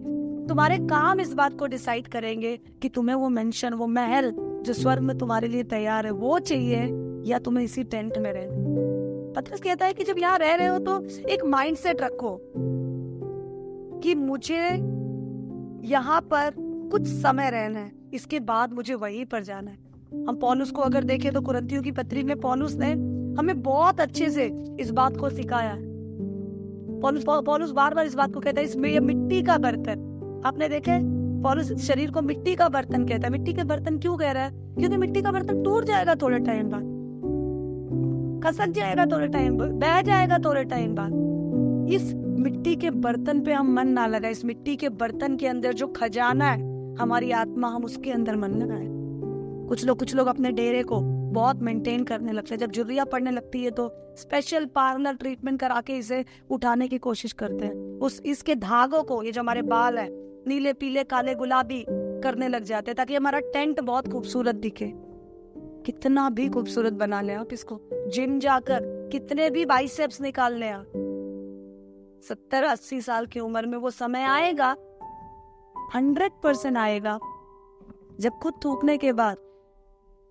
Speaker 1: तुम्हारे काम इस बात को डिसाइड करेंगे कि तुम्हें वो मेंशन, वो महल जो स्वर्ग में तुम्हारे लिए तैयार है, वो चाहिए या तुम्हें इसी टेंट में रहना। पतरस कहता है कि जब यहाँ रह रहे हो तो एक माइंडसेट रखो कि मुझे यहाँ पर कुछ समय रहना है, इसके बाद मुझे वहीं पर जाना है। हम पौलुस को अगर देखें तो कुरिन्थियों की पत्री में पौलुस ने हमें बहुत अच्छे से इस बात को सिखाया है। पौलुस बार बार इस बात को कहता है, इसमें ये मिट्टी का बर्तन, आपने देखे पौलुस इस शरीर को मिट्टी का बर्तन कहता है। मिट्टी के बर्तन क्यों कह रहा है? क्योंकि मिट्टी का बर्तन टूट जाएगा थोड़े टाइम बाद, खसक जाएगा थोड़े टाइम, बह जाएगा थोड़े टाइम बाद। इस मिट्टी के बर्तन पे हम मन ना लगाए। इस मिट्टी के बर्तन के अंदर जो खजाना है हमारी आत्मा, हम उसके अंदर मन लगाए। कुछ लोग अपने डेरे को बहुत मेंटेन करने लगते हैं। जब जुर्रिया पड़ने लगती है तो स्पेशल पार्लर ट्रीटमेंट करा के इसे उठाने की कोशिश करते हैं। इसके धागों को, ये जो हमारे बाल है, नीले पीले काले गुलाबी करने लग जाते हैं ताकि हमारा टेंट बहुत खूबसूरत दिखे। कितना भी खूबसूरत बना ले आप इसको, जिम जाकर कितने भी बाइसेप्स निकाल ले आप, 70-80 साल की उम्र में वो समय आएगा, 100% आएगा, जब खुद थूकने के बाद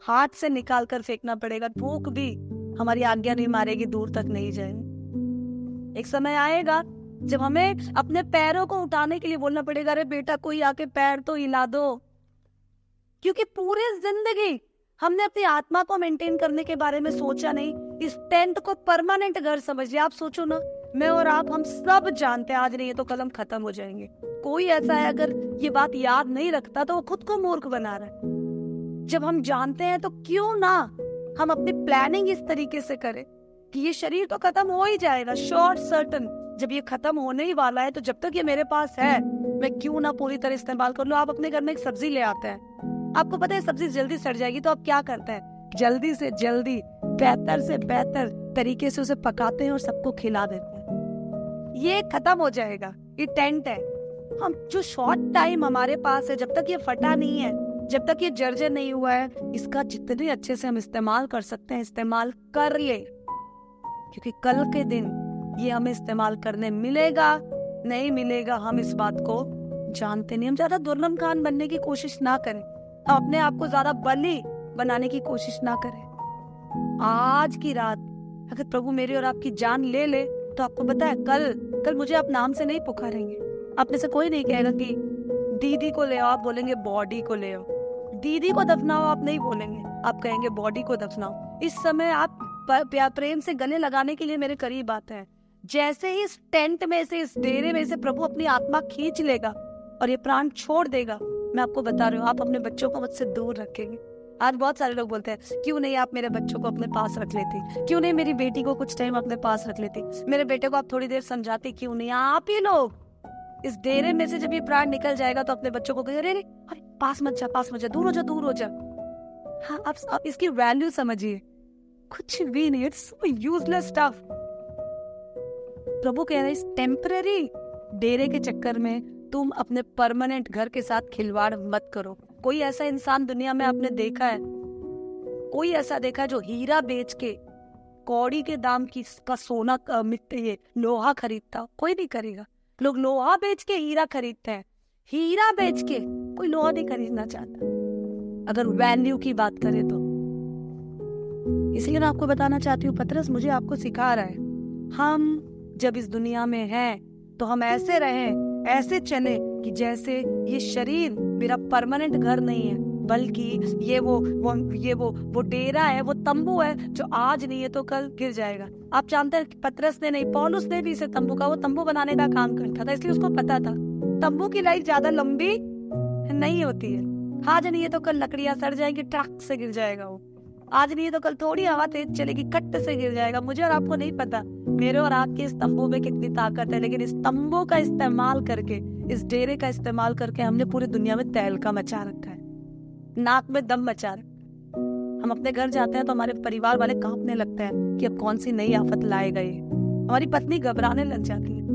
Speaker 1: हाथ से निकाल कर फेंकना पड़ेगा। थूक भी हमारी आज्ञा नहीं मारेगी, दूर तक नहीं जाएंगे। एक समय आएगा जब हमें अपने पैरों को उठाने के लिए बोलना पड़ेगा, अरे बेटा कोई आके पैर तो हिला दो। क्योंकि पूरी जिंदगी हमने अपनी आत्मा को मेंटेन करने के बारे में सोचा नहीं। इस टेंट को परमानेंट घर समझ लिया। आप सोचो ना, मैं और आप, हम सब जानते हैं आज नहीं है तो कल हम खत्म हो जाएंगे। कोई ऐसा है अगर ये बात याद नहीं रखता तो वो खुद को मूर्ख बना रहा है। जब हम जानते हैं तो क्यों ना हम अपनी प्लानिंग इस तरीके से करें कि ये शरीर तो खत्म हो ही जाएगा, शॉर्ट सर्टन। जब ये खत्म होने ही वाला है तो जब तक ये मेरे पास है, मैं क्यों ना पूरी तरह इस्तेमाल कर लूं। आप अपने घर में एक सब्जी ले आते हैं, आपको पता है सब्जी जल्दी सड़ जाएगी, तो आप क्या करते हैं? जल्दी से जल्दी, बेहतर से बेहतर तरीके से उसे पकाते हैं और सबको खिला देते हैं। ये खत्म हो जाएगा, ये टेंट है। हम जो शॉर्ट टाइम हमारे पास है, जब तक ये फटा नहीं है, जब तक ये जर्जर नहीं हुआ है, इसका जितने अच्छे से हम इस्तेमाल कर सकते हैं इस्तेमाल कर ले, क्योंकि कल के दिन ये हमें इस्तेमाल करने मिलेगा नहीं मिलेगा, हम इस बात को जानते नहीं। हम ज्यादा दुर्लम खान बनने की कोशिश ना करें, हम अपने आप को ज्यादा बली बनाने की कोशिश ना करें। आज की रात अगर प्रभु मेरी और आपकी जान ले ले तो आपको पता है कल मुझे आप नाम से नहीं पुकारेंगे। आप में से कोई नहीं कहेगा कि दीदी को ले आओ, आप बोलेंगे बॉडी को ले आओ। दीदी को दफनाओ आप नहीं बोलेंगे, आप कहेंगे बॉडी को दफनाओ। इस समय आप प्रेम से गले लगाने के लिए मेरे करीब आते हैं। जैसे ही इस टेंट में से, इस डेरे में से प्रभु अपनी आत्मा खींच लेगा और ये प्राण छोड़ देगा, मैं आपको बता रही हूँ, आप अपने बच्चों को मुझसे दूर रखेंगे। आज बहुत सारे लोग बोलते हैं क्यों नहीं आप मेरे बच्चों को अपने पास रख लेती, क्यों नहीं मेरी बेटी को कुछ टाइम अपने पास रख लेती, मेरे बेटे को आप थोड़ी देर समझाते, क्यों नहीं। आप ही लोग इस डेरे में से जब ये प्राण निकल जाएगा तो अपने बच्चों को कहें, अरे पास मत जा, दूर हो जा। हाँ, आप इसकी वैल्यू समझिए, कुछ भी नहीं, इट्स यूजलेस स्टफ। प्रभु कह रहे हैं इस टेम्पररी डेरे के चक्कर में तुम अपने परमानेंट घर के साथ खिलवाड़ मत करो। कोई ऐसा इंसान दुनिया में आपने देखा है, कोई ऐसा देखा है जो हीरा बेच के कौड़ी के दाम का सोना मिट्टी लोहा खरीदता? कोई नहीं करेगा। लोग लोहा बेच के हीरा खरीदते हैं, हीरा बेच के कोई लोहा नहीं खरीदना चाहता अगर वैल्यू की बात करें तो। इसलिए मैं आपको बताना चाहती हूँ, पतरस मुझे आपको सिखा रहा है, हम जब इस दुनिया में हैं तो हम ऐसे रहें, ऐसे चले कि जैसे ये शरीर मेरा परमानेंट घर नहीं है, बल्कि ये वो डेरा है, वो तंबू है जो आज नहीं है तो कल गिर जाएगा। आप जानते हैं पतरस ने नहीं, पौलुस ने भी इसे वो तंबू बनाने का काम करता था, इसलिए उसको पता था तंबू की लाइफ ज्यादा लंबी नहीं होती है। आज नहीं है तो कल लकड़ियां सड़ जाएंगी, ट्रक से गिर जाएगा वो। आज नहीं है तो कल थोड़ी हवा तेज चलेगी, कट से गिर जाएगा। मुझे और आपको नहीं पता मेरे और आपके इस तंबू में कितनी ताकत है, लेकिन इस तंबू का इस्तेमाल करके, इस डेरे का इस्तेमाल करके हमने पूरी दुनिया में तहलका मचा रखा है, नाक में दम मचा रखा है। हम अपने घर जाते हैं तो हमारे परिवार वाले कांपने लगते हैं कि अब कौन सी नई आफत लाएगा ये। हमारी पत्नी घबराने लग जाती है।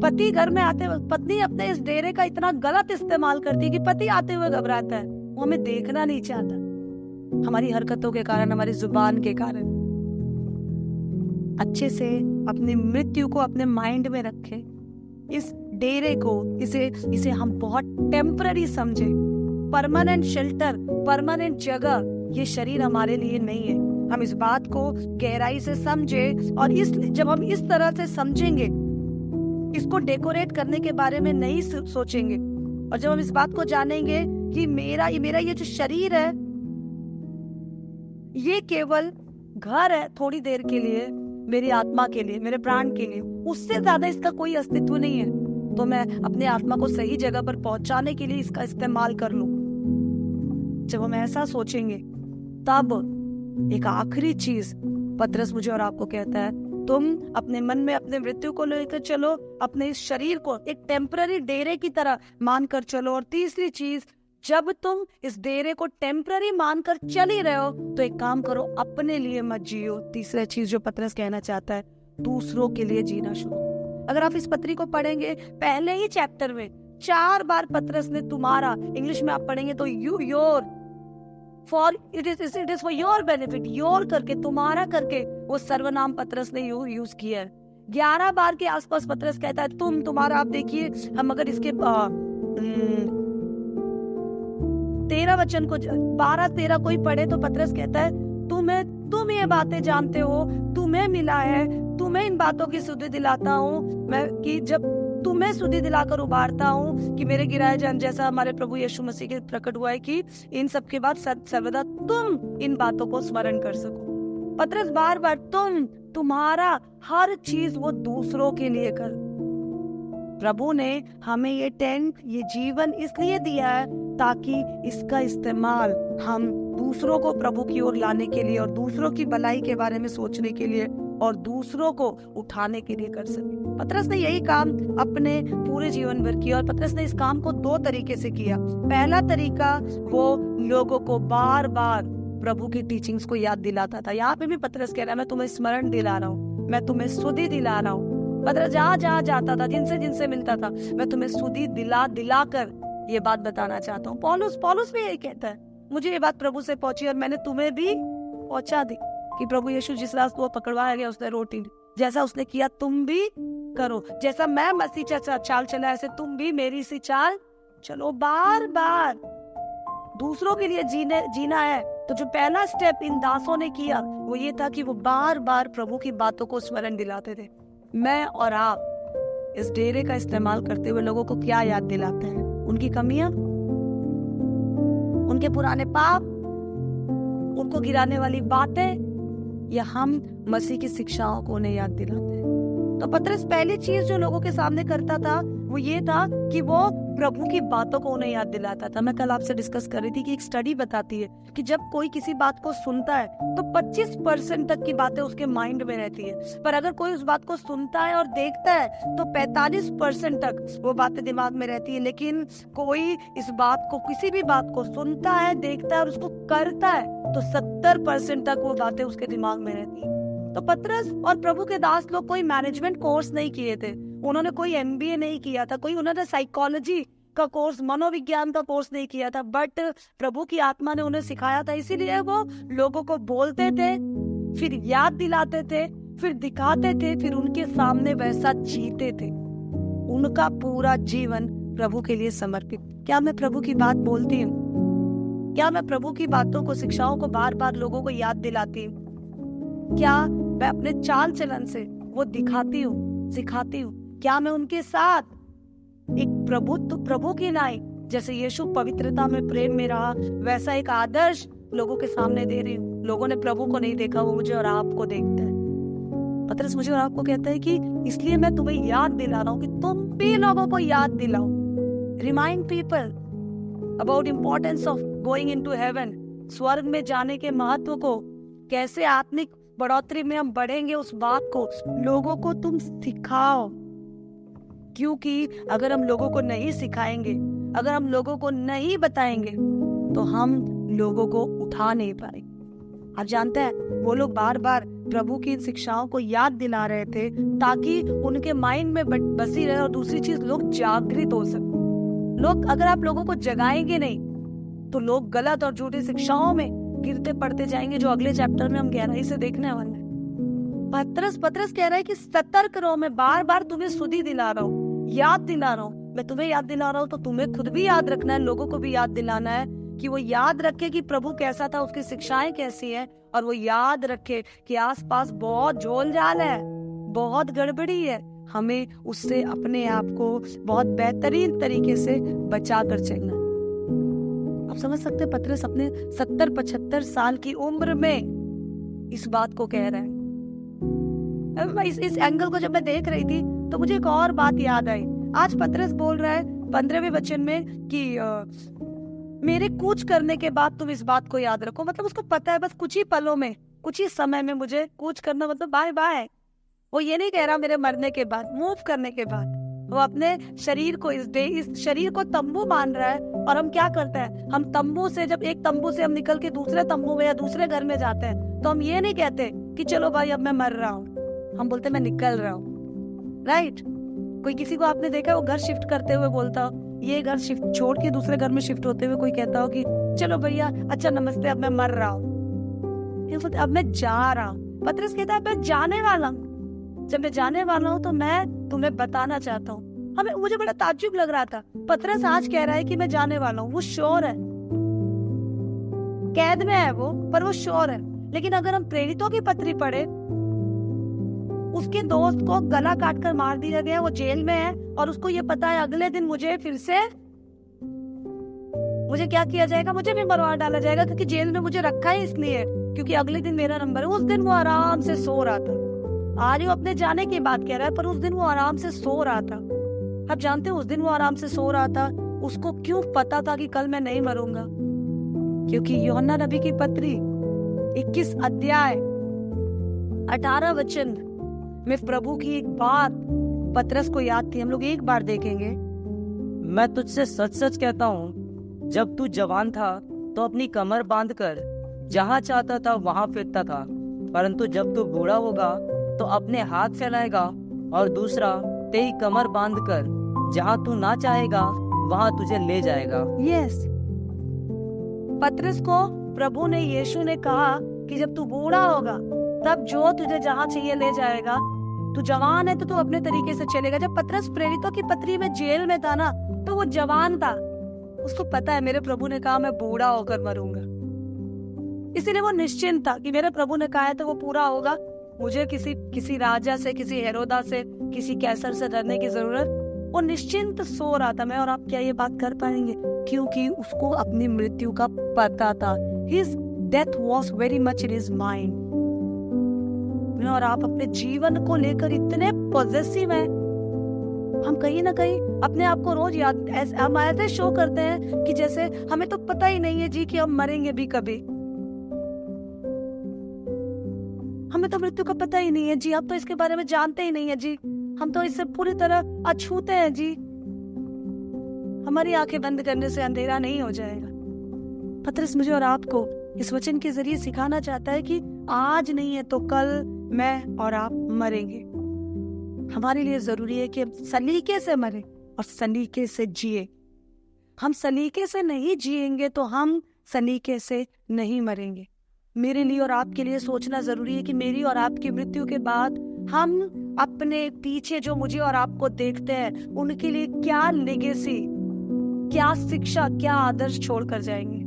Speaker 1: पति घर में आते हुए, पत्नी अपने इस डेरे का इतना गलत इस्तेमाल करती है कि पति आते हुए घबराता है, वो हमें देखना नहीं चाहता, हमारी हरकतों के कारण, हमारी जुबान के कारण। अच्छे से अपनी मृत्यु को अपने माइंड में रखे, इस डेरे को, इसे हम बहुत टेम्पररी समझे, परमानेंट शेल्टर, परमानेंट जगह ये शरीर हमारे लिए नहीं है। हम इस बात को गहराई से समझे, और जब हम इस तरह से समझेंगे, इसको डेकोरेट करने के बारे में नहीं सोचेंगे, और जब हम इस बात को जानेंगे कि मेरा ये जो शरीर है ये केवल घर है थोड़ी देर के लिए, मेरी आत्मा के लिए, मेरे प्राण के लिए, उससे ज्यादा इसका कोई अस्तित्व नहीं है, तो मैं अपने आत्मा को सही जगह पर पहुंचाने के लिए इसका इस्तेमाल कर लूं। जब हम ऐसा सोचेंगे तब एक आखिरी चीज पतरस मुझे और आपको कहता है, तुम अपने मन में अपने मृत्यु को लेकर चलो, अपने इस शरीर को एक टेम्पररी डेरे की तरह मानकर चलो। और तीसरी चीज, जब तुम इस डेरे को टेम्पररी मानकर चल ही रहे हो तो एक काम करो, अपने लिए मत जियो। तीसरा चीज जो पतरस कहना चाहता है, दूसरों के लिए जीना शुरू। अगर आप इस पत्री को पढ़ेंगे, पहले ही चैप्टर में 4 बार पतरस ने तुम्हारा, इंग्लिश में आप पढ़ेंगे तो your, for it is for your benefit, your करके, तुम्हारा करके वो सर्वनाम पतरस ने यूज किया है। 11 बार के आसपास पतरस कहता है तुम, तुम्हारा। आप देखिए, हम अगर इसके 13 वचन को 12-13 कोई पढ़े तो पतरस कहता है तुम ये बातें जानते हो, तुम्हें मिला है, तुम्हें इन बातों की सुधि दिलाता हूँ मैं, कि जब तुम्हें सुधि दिलाकर उबारता हूँ कि मेरे गिराए जान जैसा हमारे प्रभु यीशु मसीह के प्रकट हुआ है, कि इन सब के बाद सर्वदा तुम इन बातों को स्मरण कर सको। पतरस बार बार तुम्हारा, हर चीज वो दूसरों के लिए कर। प्रभु ने हमें ये टेंट, ये जीवन इसलिए दिया है ताकि इसका इस्तेमाल हम दूसरों को प्रभु की ओर लाने के लिए, और दूसरों की भलाई के बारे में सोचने के लिए, और दूसरों को उठाने के लिए कर सके। पतरस ने यही काम अपने पूरे जीवन भर किया, और पतरस ने इस काम को 2 तरीके से किया। पहला तरीका, वो लोगों को बार बार प्रभु की टीचिंग्स को याद दिलाता था। यहाँ पे भी पतरस कह रहा है, मैं तुम्हें स्मरण दिला रहा हूँ, मैं तुम्हें सुधि दिला रहा हूँ। पतरस जहाँ जाता था, जिनसे मिलता था, मैं तुम्हें सुधि दिला कर ये बात बताना चाहता हूँ। पौलुस भी यही कहता है, मुझे ये बात प्रभु से पहुंची और मैंने तुम्हें भी पहुंचा दी, कि प्रभु यीशु जिस रास्ते को पकड़वाया गया उसने रोटी ली, जैसा उसने किया तुम भी करो, जैसा मैं मसीह चाल चला ऐसे तुम भी मेरी सी चाल चलो। बार बार दूसरों के लिए जीना है। तो जो पहला स्टेप इन दासों ने किया वो ये था कि वो बार बार प्रभु की बातों को स्मरण दिलाते थे। मैं और आप इस डेरे का इस्तेमाल करते हुए लोगों को क्या याद दिलाते हैं? उनकी कमियां, उनके पुराने पाप, उनको गिराने वाली बातें, या हम मसीह की शिक्षाओं को उन्हें याद दिलाते हैं? तो पतरस पहली चीज जो लोगों के सामने करता था वो ये था कि वो प्रभु की बातों को उन्हें याद दिलाता था। मैं कल आपसे डिस्कस कर रही थी कि एक स्टडी बताती है कि जब कोई किसी बात को सुनता है तो 25% तक की बातें उसके माइंड में रहती है, पर अगर कोई उस बात को सुनता है और देखता है तो 45% तक वो बातें दिमाग में रहती है। लेकिन कोई इस बात को, किसी भी बात को सुनता है, देखता है और उसको करता है तो 70% तक वो बातें उसके दिमाग में रहती है। तो पतरस और प्रभु के दास लोग कोई मैनेजमेंट कोर्स नहीं किए थे, उन्होंने कोई MBA नहीं किया था, उन्होंने साइकोलॉजी का कोर्स, मनोविज्ञान का कोर्स नहीं किया था, बट प्रभु की आत्मा ने उन्हें सिखाया था। इसीलिए वो लोगों को बोलते थे, फिर याद दिलाते थे, फिर दिखाते थे, फिर उनके सामने वैसा जीते थे। उनका पूरा जीवन प्रभु के लिए समर्पित? क्या मैं प्रभु की बात बोलती हूँ? क्या मैं प्रभु की बातों को, शिक्षाओं को बार बार लोगों को याद दिलाती हूँ? क्या मैं अपने चाल चलन से वो दिखाती हूँ, सिखाती हूँ? क्या मैं उनके साथ एक प्रभु की नाई, जैसे यीशु पवित्रता में, प्रेम में रहा, वैसा एक आदर्श लोगों के सामने दे रही हूँ? लोगों ने प्रभु को नहीं देखा, वो मुझे और आपको देखते हैं। पतरस मुझे और आपको कहता है कि इसलिए मैं तुम्हें याद दिला रहा हूँ कि तुम भी लोगों को याद दिलाओ। Remind people about importance of going into haven, स्वर्ग में जाने के महत्व को, कैसे आत्मिक बढ़ोतरी में हम बढ़ेंगे, उस बात को लोगों को तुम सिखाओ। क्योंकि अगर हम लोगों को नहीं सिखाएंगे, अगर हम लोगों को नहीं बताएंगे, तो हम लोगों को उठा नहीं पाएंगे। आप जानते हैं, वो लोग बार बार प्रभु की शिक्षाओं को याद दिला रहे थे ताकि उनके माइंड में बसी रहे, और दूसरी चीज, लोग जागृत हो सके। लोग, अगर आप लोगों को जगाएंगे नहीं तो लोग गलत और झूठी शिक्षाओं में गिरते पड़ते जाएंगे, जो अगले चैप्टर में हम गहराई से देखने वाले हैं। पतरस कह रहा है कि सतर्क रहो, मैं बार बार तुम्हें सुधि दिला रहा हूँ, याद दिला रहा हूँ। मैं तुम्हें याद दिला रहा हूँ तो तुम्हें खुद भी याद रखना है, लोगों को भी याद दिलाना है कि वो याद रखे कि प्रभु कैसा था, उसकी शिक्षाएं कैसी है, और वो याद रखे कि आसपास बहुत झोल झाल है, बहुत गड़बड़ी है। हमें उससे अपने आप को बहुत बेहतरीन तरीके से बचा कर चलना। आप समझ सकते हैं, पतरस अपने 70-75 साल की उम्र में इस बात को कह रहे हैं। इस एंगल को जब मैं देख रही थी तो मुझे एक और बात याद आई। आज पतरस बोल रहा है 15वें वचन में कि मेरे कूच करने के बाद तुम इस बात को याद रखो। मतलब उसको पता है बस कुछ ही पलों में, कुछ ही समय में मुझे कूच करना, मतलब बाय बाय। वो ये नहीं कह रहा मेरे मरने के बाद, मूव करने के बाद। वो अपने शरीर को, इस शरीर को तंबू मान रहा है। और हम क्या करते हैं, हम तंबू से, जब एक तंबू से हम निकल के दूसरे तंबू में या दूसरे घर में जाते हैं, तो हम ये नहीं कहते कि चलो भाई अब मैं मर रहा हूँ, हम बोलते मैं निकल रहा हूँ। राइट? कोई किसी को आपने देखा वो घर शिफ्ट करते हुए बोलता हो, ये घर शिफ्ट छोड़ के दूसरे घर में शिफ्ट होते हुए कोई कहता हो कि चलो भैया अच्छा नमस्ते, अब मैं मर रहा हूँ, अब मैं जा रहा हूँ। पतरस कहता है मैं जाने वाला हूँ। जब मैं जाने वाला हूँ तो मैं तुम्हें बताना चाहता हूँ। मुझे बड़ा ताज्जुब लग रहा था, पतरस आज कह रहा है कि मैं जाने वाला हूँ। वो श्योर है, कैद में है वो, पर वो श्योर है। लेकिन अगर हम प्रेरितों की पत्री पढ़े, उसके दोस्त को गला काटकर मार दिया गया, वो जेल में है, और उसको ये पता है अगले दिन मुझे क्या किया जाएगा, मुझे भी मरवा डाला जाएगा, क्योंकि जेल में मुझे रखा है इसलिए क्योंकि अगले दिन मेरा नंबर है। उस दिन वो आराम से सो रहा था। आज वो अपने जाने की बात कह रहा है, पर उस दिन वो आराम से सो रहा था। आप जानते हैं उस दिन वो आराम से सो रहा था, उसको क्यों पता था कि कल मैं नहीं मरूंगा? क्योंकि यूहन्ना नबी की पत्री 21 अध्याय 18 वचन में प्रभु की एक बात पतरस को याद थी। हम लोग एक बार देखेंगे।
Speaker 2: मैं तुझसे सच सच कहता हूँ, जब तू जवान था तो अपनी कमर बांधकर जहाँ चाहता था वहाँ फिरता था, परंतु जब तू बूढ़ा होगा तो अपने हाथ फैलाएगा और दूसरा तेरी कमर बांधकर जहाँ तू ना चाहेगा वहाँ तुझे ले जाएगा।
Speaker 1: यस, पतरस को प्रभु ने, यीशु ने कहा कि जब तू बूढ़ा होगा तब जो तुझे जहाँ चाहिए ले जाएगा। तू जवान है तो तू अपने तरीके से चलेगा। जब पतरस प्रेरितों की पत्री में जेल में था ना, तो वो जवान था, उसको पता है मेरे प्रभु ने कहा मैं बूढ़ा होकर मरूंगा। इसीलिए वो निश्चिंत था कि मेरे प्रभु ने कहा है तो वो पूरा होगा। मुझे किसी राजा से, किसी हेरोदा से, किसी कैसर से डरने की जरूरत। वो निश्चिंत सो रहा था। मैं और आप क्या ये बात कर पाएंगे? क्योंकि उसको अपनी मृत्यु का पता था। His death was very much in his mind। मैं और आप अपने जीवन को लेकर इतने पॉजिटिव हैं, हम कहीं ना कहीं अपने आप को रोज हम ऐसे शो करते हैं कि जैसे हमें तो पता ही नहीं है जी कि हम मरेंगे भी कभी। हमें तो मृत्यु का पता ही नहीं है जी, हम तो इसके बारे में जानते ही नहीं है जी, हम तो इससे पूरी तरह अछूते हैं जी। हमारी आंखें बंद करने से अंधेरा नहीं हो जाएगा। पतरस मुझे और आपको इस वचन के जरिए सिखाना चाहता है कि आज नहीं है तो कल मैं और आप मरेंगे। हमारे लिए जरूरी है कि हम सलीके से मरे और सलीके से जिए। हम सलीके से नहीं जिएंगे तो हम सलीके से नहीं मरेंगे। मेरे लिए और आपके लिए सोचना जरूरी है कि मेरी और आपकी मृत्यु के बाद हम अपने पीछे जो मुझे और आपको देखते हैं उनके लिए क्या लेगेसी, क्या शिक्षा, क्या आदर्श छोड़ कर जाएंगे।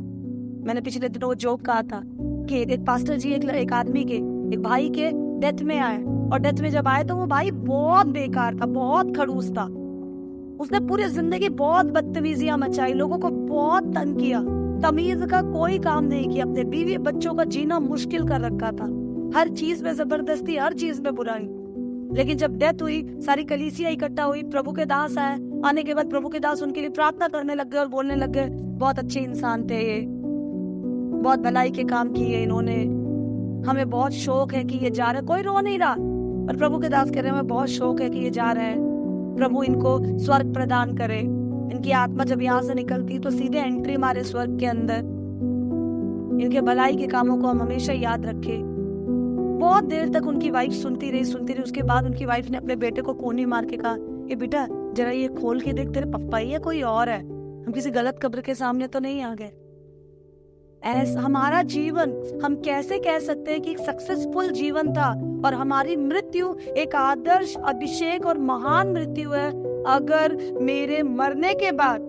Speaker 1: मैंने पिछले दिनों वो जोक कहा था कि एक पास्टर जी एक आदमी के, एक भाई के डेथ में आए, और डेथ में जब आए तो वो भाई बहुत बेकार था, बहुत खड़ूस था। उसने पूरी जिंदगी बहुत बदतमीजियां मचाई, लोगों को बहुत तंग किया, तमीज का कोई काम नहीं किया, अपने बीवी बच्चों का जीना मुश्किल कर रखा था, हर चीज में जबरदस्ती, हर चीज में बुराई। लेकिन जब डेथ हुई, सारी कलीसिया इकट्ठा हुई, प्रभु के दास आए, आने के बाद प्रभु के दास उनके लिए प्रार्थना करने लग गए और बोलने लग गए, बहुत अच्छे इंसान थे ये, बहुत भलाई के काम किए इन्होंने, हमें बहुत शौक है कि ये जा रहे। कोई रो नहीं रहा, और प्रभु के दास कह रहे हैं हमें बहुत शौक है कि ये जा रहे हैं, प्रभु इनको स्वर्ग प्रदान करे। इनकी आत्मा जब यहाँ से निकलती तो सीधे एंट्री मारे स्वर्ग के अंदर। इनके भलाई के कामों को हम हमेशा याद रखें। बहुत देर तक उनकी वाइफ सुनती रही। उसके बाद उनकी वाइफ ने अपने बेटे को कोनी मार के कहा, ये बेटा जरा ये खोल के देख, तेरे पप्पा ही है कोई और है, हम किसी गलत कब्र के सामने तो नहीं आ गए। ऐसा हमारा जीवन, हम कैसे कह सकते हैं कि एक सक्सेसफुल जीवन था और हमारी मृत्यु एक आदर्श, अभिषेक और महान मृत्यु है, अगर मेरे मरने के बाद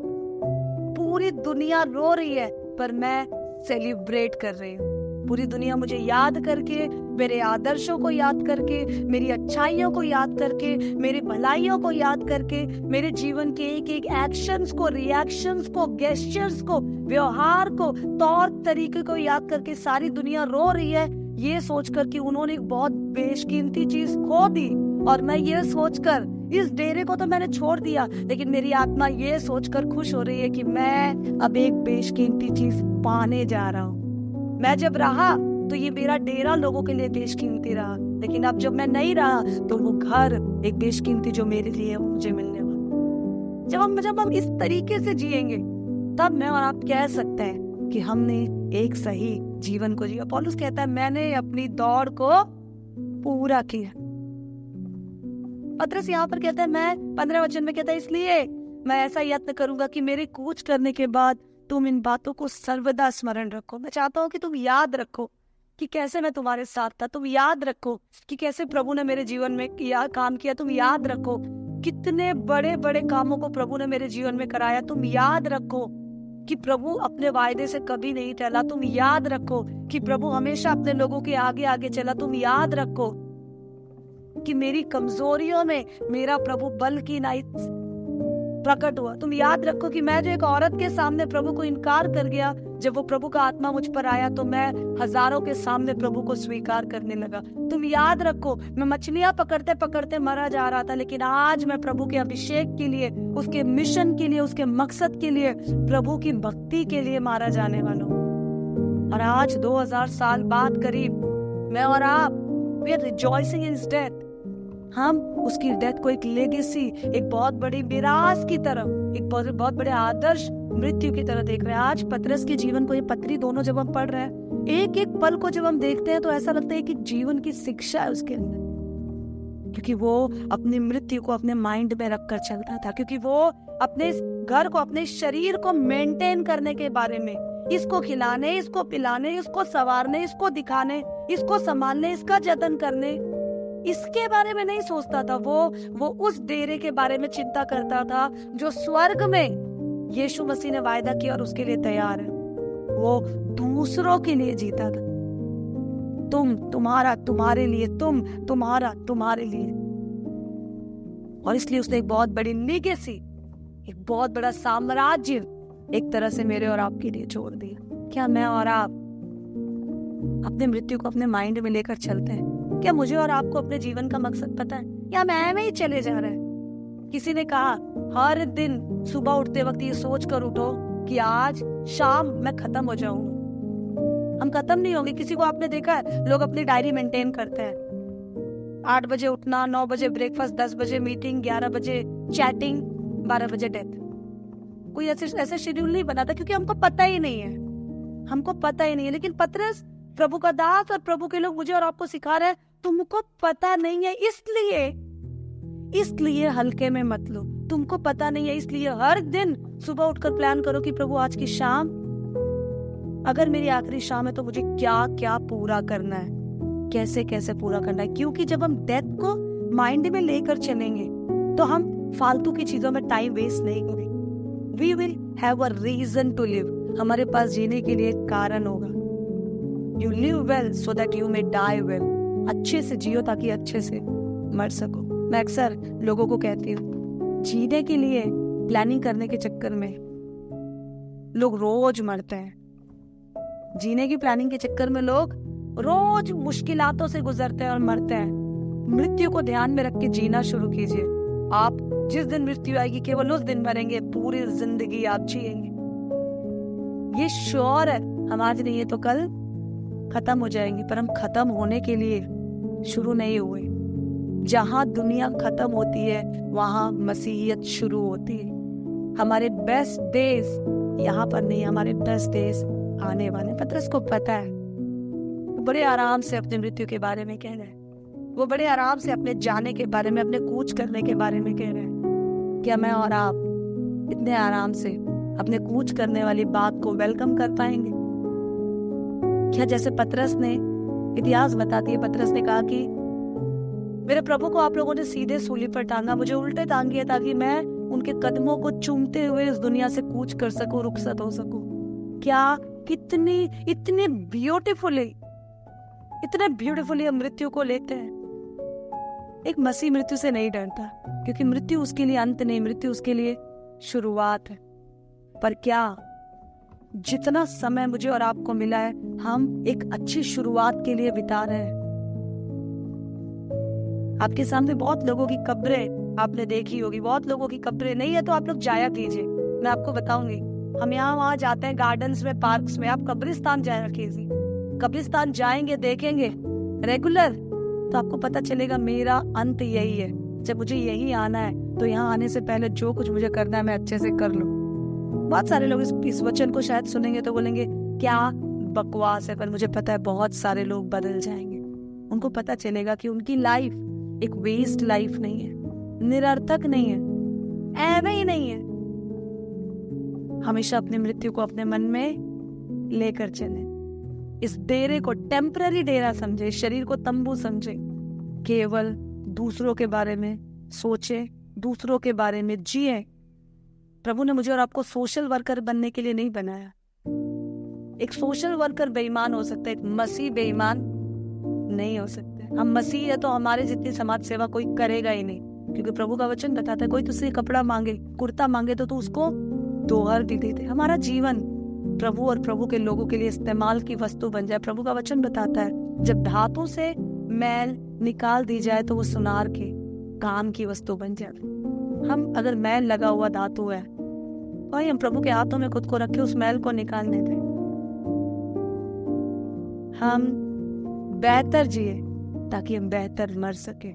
Speaker 1: पूरी दुनिया रो रही है पर मैं सेलिब्रेट कर रही हूँ। पूरी दुनिया मुझे याद करके, मेरे आदर्शों को याद करके, मेरी अच्छाइयों को याद करके, मेरी भलाइयों को याद करके, मेरे जीवन के एक एक एक्शंस को, रिएक्शंस को, गेस्चर्स को, व्यवहार को, तौर तरीके को याद करके सारी दुनिया रो रही है, ये सोचकर कि उन्होंने एक बहुत बेशकीमती चीज खो दी। और मैं ये सोचकर, इस डेरे को तो मैंने छोड़ दिया, लेकिन मेरी आत्मा ये सोचकर खुश हो रही है कि मैं अब एक बेशकीमती चीज पाने जा रहा हूँ। मैं जब रहा तो ये मेरा डेरा लोगों के लिए बेशकीमती रहा, लेकिन अब जब मैं नहीं रहा तो वो घर एक बेशकीमती जो मेरे लिए है, मुझे मिलने वाला। जब हम इस तरीके से जिएंगे तब मैं और आप कह सकते हैं कि हमने एक सही जीवन को जिया। पौलुस कहता है मैंने अपनी दौड़ को पूरा किया। पतरस यहाँ पर कहता है, मैं 15 वचन में कहता है, इसलिए मैं ऐसा यत्न करूंगा कि मेरे कूच करने के बाद तुम इन बातों को सर्वदा स्मरण रखो। मैं चाहता हूँ कि तुम याद रखो कि कैसे मैं तुम्हारे साथ था, तुम याद रखो कि कैसे प्रभु ने मेरे जीवन में काम किया, तुम याद रखो कितने बड़े बड़े कामों को प्रभु ने मेरे जीवन में कराया, तुम याद रखो कि प्रभु अपने वायदे से कभी नहीं टला, तुम याद रखो कि प्रभु हमेशा अपने लोगों के आगे आगे चला, तुम याद रखो कि मेरी कमजोरियों में मेरा प्रभु बल की नाई प्रकट हुआ। तुम याद रखो कि मैं जो एक औरत के सामने प्रभु को इनकार कर गया, जब वो प्रभु का आत्मा मुझ पर आया तो मैं हजारों के सामने प्रभु को स्वीकार करने लगा। तुम याद रखो मैं मछलियां पकड़ते पकड़ते मरा जा रहा था, लेकिन आज मैं प्रभु के अभिषेक के लिए, उसके मिशन के लिए, उसके मकसद के लिए, प्रभु की भक्ति के लिए मारा जाने वाला हूँ। और आज 2000 साल बाद करीब मैं और आप we are rejoicing in his death. हम उसकी डेथ को एक लेगेसी, एक बहुत बड़ी विरासत की तरफ, एक बहुत बड़े आदर्श मृत्यु की तरह देख रहे हैं। आज पतरस के जीवन को, ये पत्री दोनों जब हम पढ़ रहे हैं, एक एक पल को जब हम देखते हैं तो ऐसा लगता है कि जीवन की शिक्षा है उसके अंदर, क्योंकि वो अपनी मृत्यु को अपने माइंड में रखकर चलता था, क्योंकि वो अपने घर को, अपने शरीर को मेंटेन करने के बारे में, इसको खिलाने, इसको पिलाने, इसको संवारने, इसको दिखाने, इसको संभालने, इसका जतन करने, इसके बारे में नहीं सोचता था। वो उस डेरे के बारे में चिंता करता था जो स्वर्ग में यीशु मसीह ने वायदा किया और उसके लिए तैयार है। वो दूसरों के लिए जीता था। तुम तुम्हारा तुम्हारे लिए, तुम तुम्हारा तुम्हारे लिए। और इसलिए उसने एक बहुत बड़ी लीगेसी, एक बहुत बड़ा साम्राज्य एक तरह से मेरे और आपके लिए छोड़ दिया। क्या मैं और आप अपने मृत्यु को अपने माइंड में लेकर चलते हैं? क्या मुझे और आपको अपने जीवन का मकसद पता है, या मैं में ही चले जा रहे हैं? किसी ने कहा हर दिन सुबह उठते वक्त ये सोच कर उठो कि आज शाम मैं खत्म हो जाऊंगा। हम खत्म नहीं होंगे। किसी को आपने देखा है, लोग अपनी डायरी मेंटेन करते हैं, 8 बजे उठना, 9 बजे ब्रेकफास्ट, 10 बजे मीटिंग, 11 बजे चैटिंग, 12 बजे डेथ। कोई ऐसे शेड्यूल नहीं बनाता, क्योंकि हमको पता ही नहीं है, हमको पता ही नहीं है। लेकिन पतरस, प्रभु का दास और प्रभु के लोग मुझे और आपको सिखा रहे हैं, तुमको पता नहीं है इसलिए हल्के में मत लो। तुमको पता नहीं है इसलिए हर दिन सुबह उठकर प्लान करो कि प्रभु आज की शाम, अगर मेरी आखिरी शाम है तो मुझे क्या क्या पूरा करना है, कैसे कैसे पूरा करना है। क्योंकि जब हम डेथ को माइंड में लेकर चलेंगे तो हम फालतू की चीजों में टाइम वेस्ट नहीं करेंगे। We will have a reason to live, हमारे पास जीने के लिए एक कारण होगा। You live well so that you may die well, अच्छे से जियो ताकि अच्छे से मर सको। मैं अक्सर लोगों को कहती हूँ, जीने के लिए प्लानिंग करने के चक्कर में लोग रोज मरते हैं। जीने की प्लानिंग के चक्कर में लोग रोज मुश्किलातों से गुजरते हैं और मरते हैं। मृत्यु को ध्यान में रख के जीना शुरू कीजिए। आप जिस दिन मृत्यु आएगी केवल उस दिन मरेंगे, पूरी जिंदगी आप जिएंगे। ये श्योर है, हम आज नहीं है तो कल खत्म हो जाएंगे, पर हम खत्म होने के लिए शुरू नहीं हुए। जहां दुनिया खत्म होती है वहां मसीहियत शुरू होती है। हमारे बेस्ट डेज यहाँ पर नहीं, हमारे बेस्ट डेज आने वाले। पतरस को पता है, वो बड़े आराम से अपने मृत्यु के बारे में कह रहे हैं। वो बड़े आराम से अपने जाने के बारे में, अपने कूच करने के बारे में कह रहे हैं। क्या मैं और आप इतने आराम से अपने कूच करने वाली बात को वेलकम कर पाएंगे? क्या जैसे पतरस ने, इतिहास बताती है, पतरस ने कहा कि मेरे प्रभु को आप लोगों ने सीधे सूली पर टांगा, मुझे उल्टे टांगिए ताकि मैं उनके कदमों को चूमते हुए इस दुनिया से कूच कर सकूं, रुखसत हो सकूं। क्या इतने ब्यूटीफुली हम मृत्यु को लेते हैं। एक मसीह मृत्यु से नहीं डरता, क्योंकि मृत्यु उसके लिए अंत नहीं, मृत्यु उसके लिए शुरुआत है। पर क्या जितना समय मुझे और आपको मिला है, हम एक अच्छी शुरुआत के लिए बिता रहे हैं? आपके सामने बहुत लोगों की कब्रें आपने देखी होगी, बहुत लोगों की कब्रें नहीं है तो आप लोग जाया कीजिए। मैं आपको बताऊंगी, हम यहाँ वहां जाते हैं, गार्डन्स में, पार्क्स में, आप कब्रिस्तान जाया कीजिए। कब्रिस्तान जाएंगे, देखेंगे रेगुलर, तो आपको पता चलेगा मेरा अंत यही है। जब मुझे यही आना है तो यहाँ आने से पहले जो कुछ मुझे करना है मैं अच्छे से कर लूं। बहुत सारे लोग इस वचन को शायद सुनेंगे तो बोलेंगे क्या बकवास है, पर मुझे पता है बहुत सारे लोग बदल जाएंगे। उनको पता चलेगा कि उनकी लाइफ एक वेस्ट लाइफ नहीं है, निरर्थक नहीं है, ऐवे ही नहीं है। हमेशा अपनी मृत्यु को अपने मन में लेकर चले। इस डेरे को टेम्पररी डेरा समझे, शरीर को तंबू समझे। केवल दूसरों के बारे में सोचे, दूसरों के बारे में जिए। प्रभु ने मुझे और आपको सोशल वर्कर बनने के लिए नहीं बनाया। एक सोशल वर्कर बेईमान हो सकता है, एक मसीह बेईमान नहीं हो सकता। हम मसीह है तो हमारे जितनी समाज सेवा कोई करेगा ही नहीं, क्योंकि प्रभु का वचन बताता है कोई तुझसे कपड़ा मांगे, कुर्ता मांगे तो तू उसको दोहर भी दे दे। हमारा जीवन प्रभु और प्रभु के लोगों के लिए इस्तेमाल की वस्तु बन जाए। प्रभु का वचन बताता है जब धातु से मैल निकाल दी जाए तो वो सुनार के काम की वस्तु बन जाए। हम अगर मैल लगा हुआ धातु है तो हम प्रभु के हाथों में खुद को रखे, उस मैल को निकालने दें। हम बेहतर जिए ताकि हम बेहतर मर सके,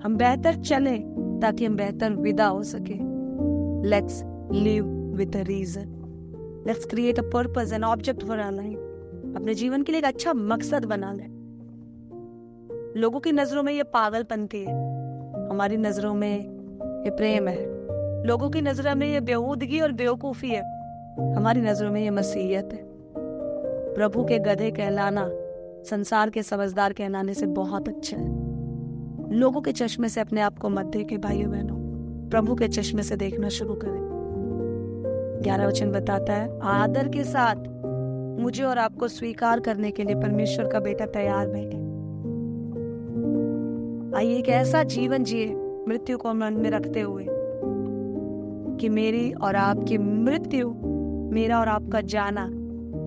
Speaker 1: हम बेहतर चले ताकि हम बेहतर विदा हो सके। Let's live with a reason, let's create a purpose, an object for our life. अपने जीवन के लिए एक अच्छा मकसद बना ले। लोगों की नजरों में ये पागलपंती है, हमारी नजरों में ये प्रेम है। लोगों की नजरों में ये बेहूदगी और बेवकूफी है, हमारी नजरों में ये मसीहियत है। प्रभु के गधे कहलाना संसार के समझदार कहलाने से बहुत अच्छा है। लोगों के चश्मे से अपने आप को मत देखे भाइयों बहनों, प्रभु के चश्मे से देखना शुरू करें। 11 वचन बताता है, आदर के साथ मुझे और आपको स्वीकार करने के लिए परमेश्वर का बेटा तैयार बैठे। आइए एक ऐसा जीवन जिए मृत्यु को मन में रखते हुए कि मेरी और आपकी मृत्यु, मेरा और आपका जाना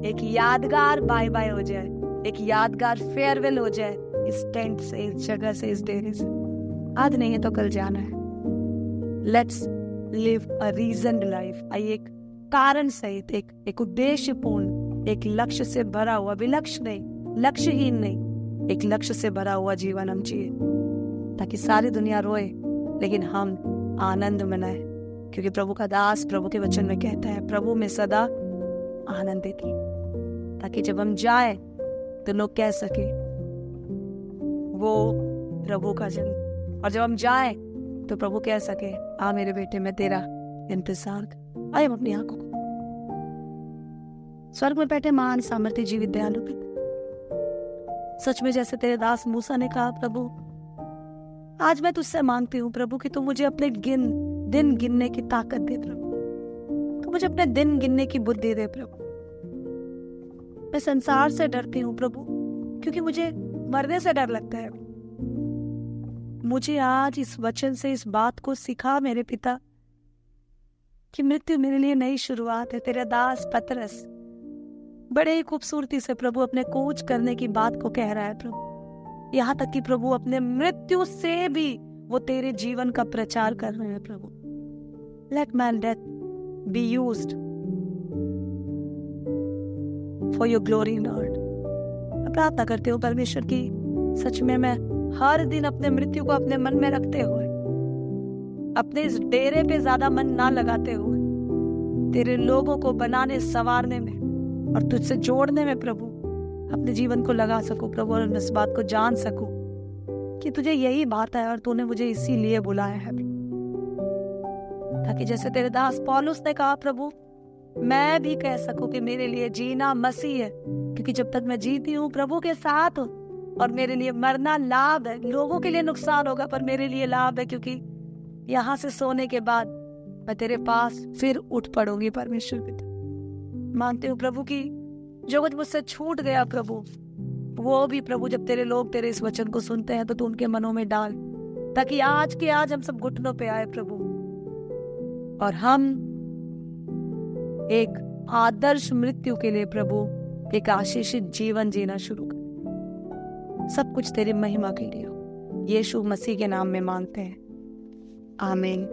Speaker 1: एक यादगार बाय बाय हो जाए, एक यादगार फेयरवेल हो जाए इस टेंट से, इस जगह से, इस डेरे से। आज नहीं है तो कल जाना है। Let's live a reasoned life. आइए एक कारण सहित, एक उद्देश्यपूर्ण, एक लक्ष्य से भरा हुआ, विलक्ष्य नहीं, लक्ष्यहीन नहीं, एक लक्ष्य से भरा हुआ जीवन हम जिए, ताकि सारी दुनिया रोए लेकिन हम आनंद मनाए। क्योंकि प्रभु का दास प्रभु के वचन में कहता है, प्रभु में सदा आनंदित रहे, ताकि जब हम जाए तो लोग कह सके वो प्रभु का जन। और जब हम जाए तो प्रभु कह सके, आ मेरे बेटे मैं तेरा इंतजार कर। आइए हम अपनी आंखों को स्वर्ग में बैठे महान सामर्थ्य जीवित दयालु पिता, सच में जैसे तेरे दास मूसा ने कहा, प्रभु आज मैं तुझसे मांगती हूँ प्रभु कि तू मुझे अपने दिन गिनने की ताकत दे प्रभु। तू मुझे अपने दिन गिनने की बुद्धि दे प्रभु। मैं संसार से डरती हूँ प्रभु, क्योंकि मुझे मरने से डर लगता है। मुझे आज इस वचन से इस बात को सिखा मेरे पिता कि मृत्यु मेरे लिए नई शुरुआत है। तेरे दास पतरस बड़े ही खूबसूरती से प्रभु अपने कूच करने की बात को कह रहा है प्रभु, यहाँ तक कि प्रभु अपने मृत्यु से भी वो तेरे जीवन का प्रचार कर रहे हैं प्रभु। Let my death be used for your glory lord. मैं प्रार्थना करती हूँ परमेश्वर की, सच में मैं हर दिन अपने मृत्यु को अपने मन में रखते हुए, अपने इस डेरे पे ज्यादा मन ना लगाते हुए, तेरे लोगों को बनाने संवारने में और तुझसे जोड़ने में प्रभु अपने जीवन को लगा सकूं प्रभु, और इस बात को जान सकूं कि तुझे यही बात है और तूने मुझे इसीलिए बुलाया है, ताकि जैसे तेरे दास पौलुस ने कहा प्रभु, मैं भी कह सकूं कि मेरे लिए जीना मसीह है, क्योंकि जब तक मैं जीती हूँ प्रभु के साथ हूँ, और मेरे लिए मरना लाभ है। लोगों के लिए नुकसान होगा पर मेरे लिए लाभ है, क्योंकि यहाँ से सोने के बाद मैं तेरे पास फिर उठ पड़ूंगी परमेश्वर पिता। मानती हूँ प्रभु कि जो कुछ मुझसे छूट गया प्रभु, वो भी प्रभु जब तेरे लोग तेरे इस वचन को सुनते हैं तो तू उनके मनों में डाल, ताकि आज के आज हम सब घुटनों पे आए प्रभु, और हम एक आदर्श मृत्यु के लिए प्रभु एक आशीषित जीवन जीना शुरू कर। सब कुछ तेरी महिमा के लिए हो, यीशु मसीह के नाम में मांगते हैं, आमीन।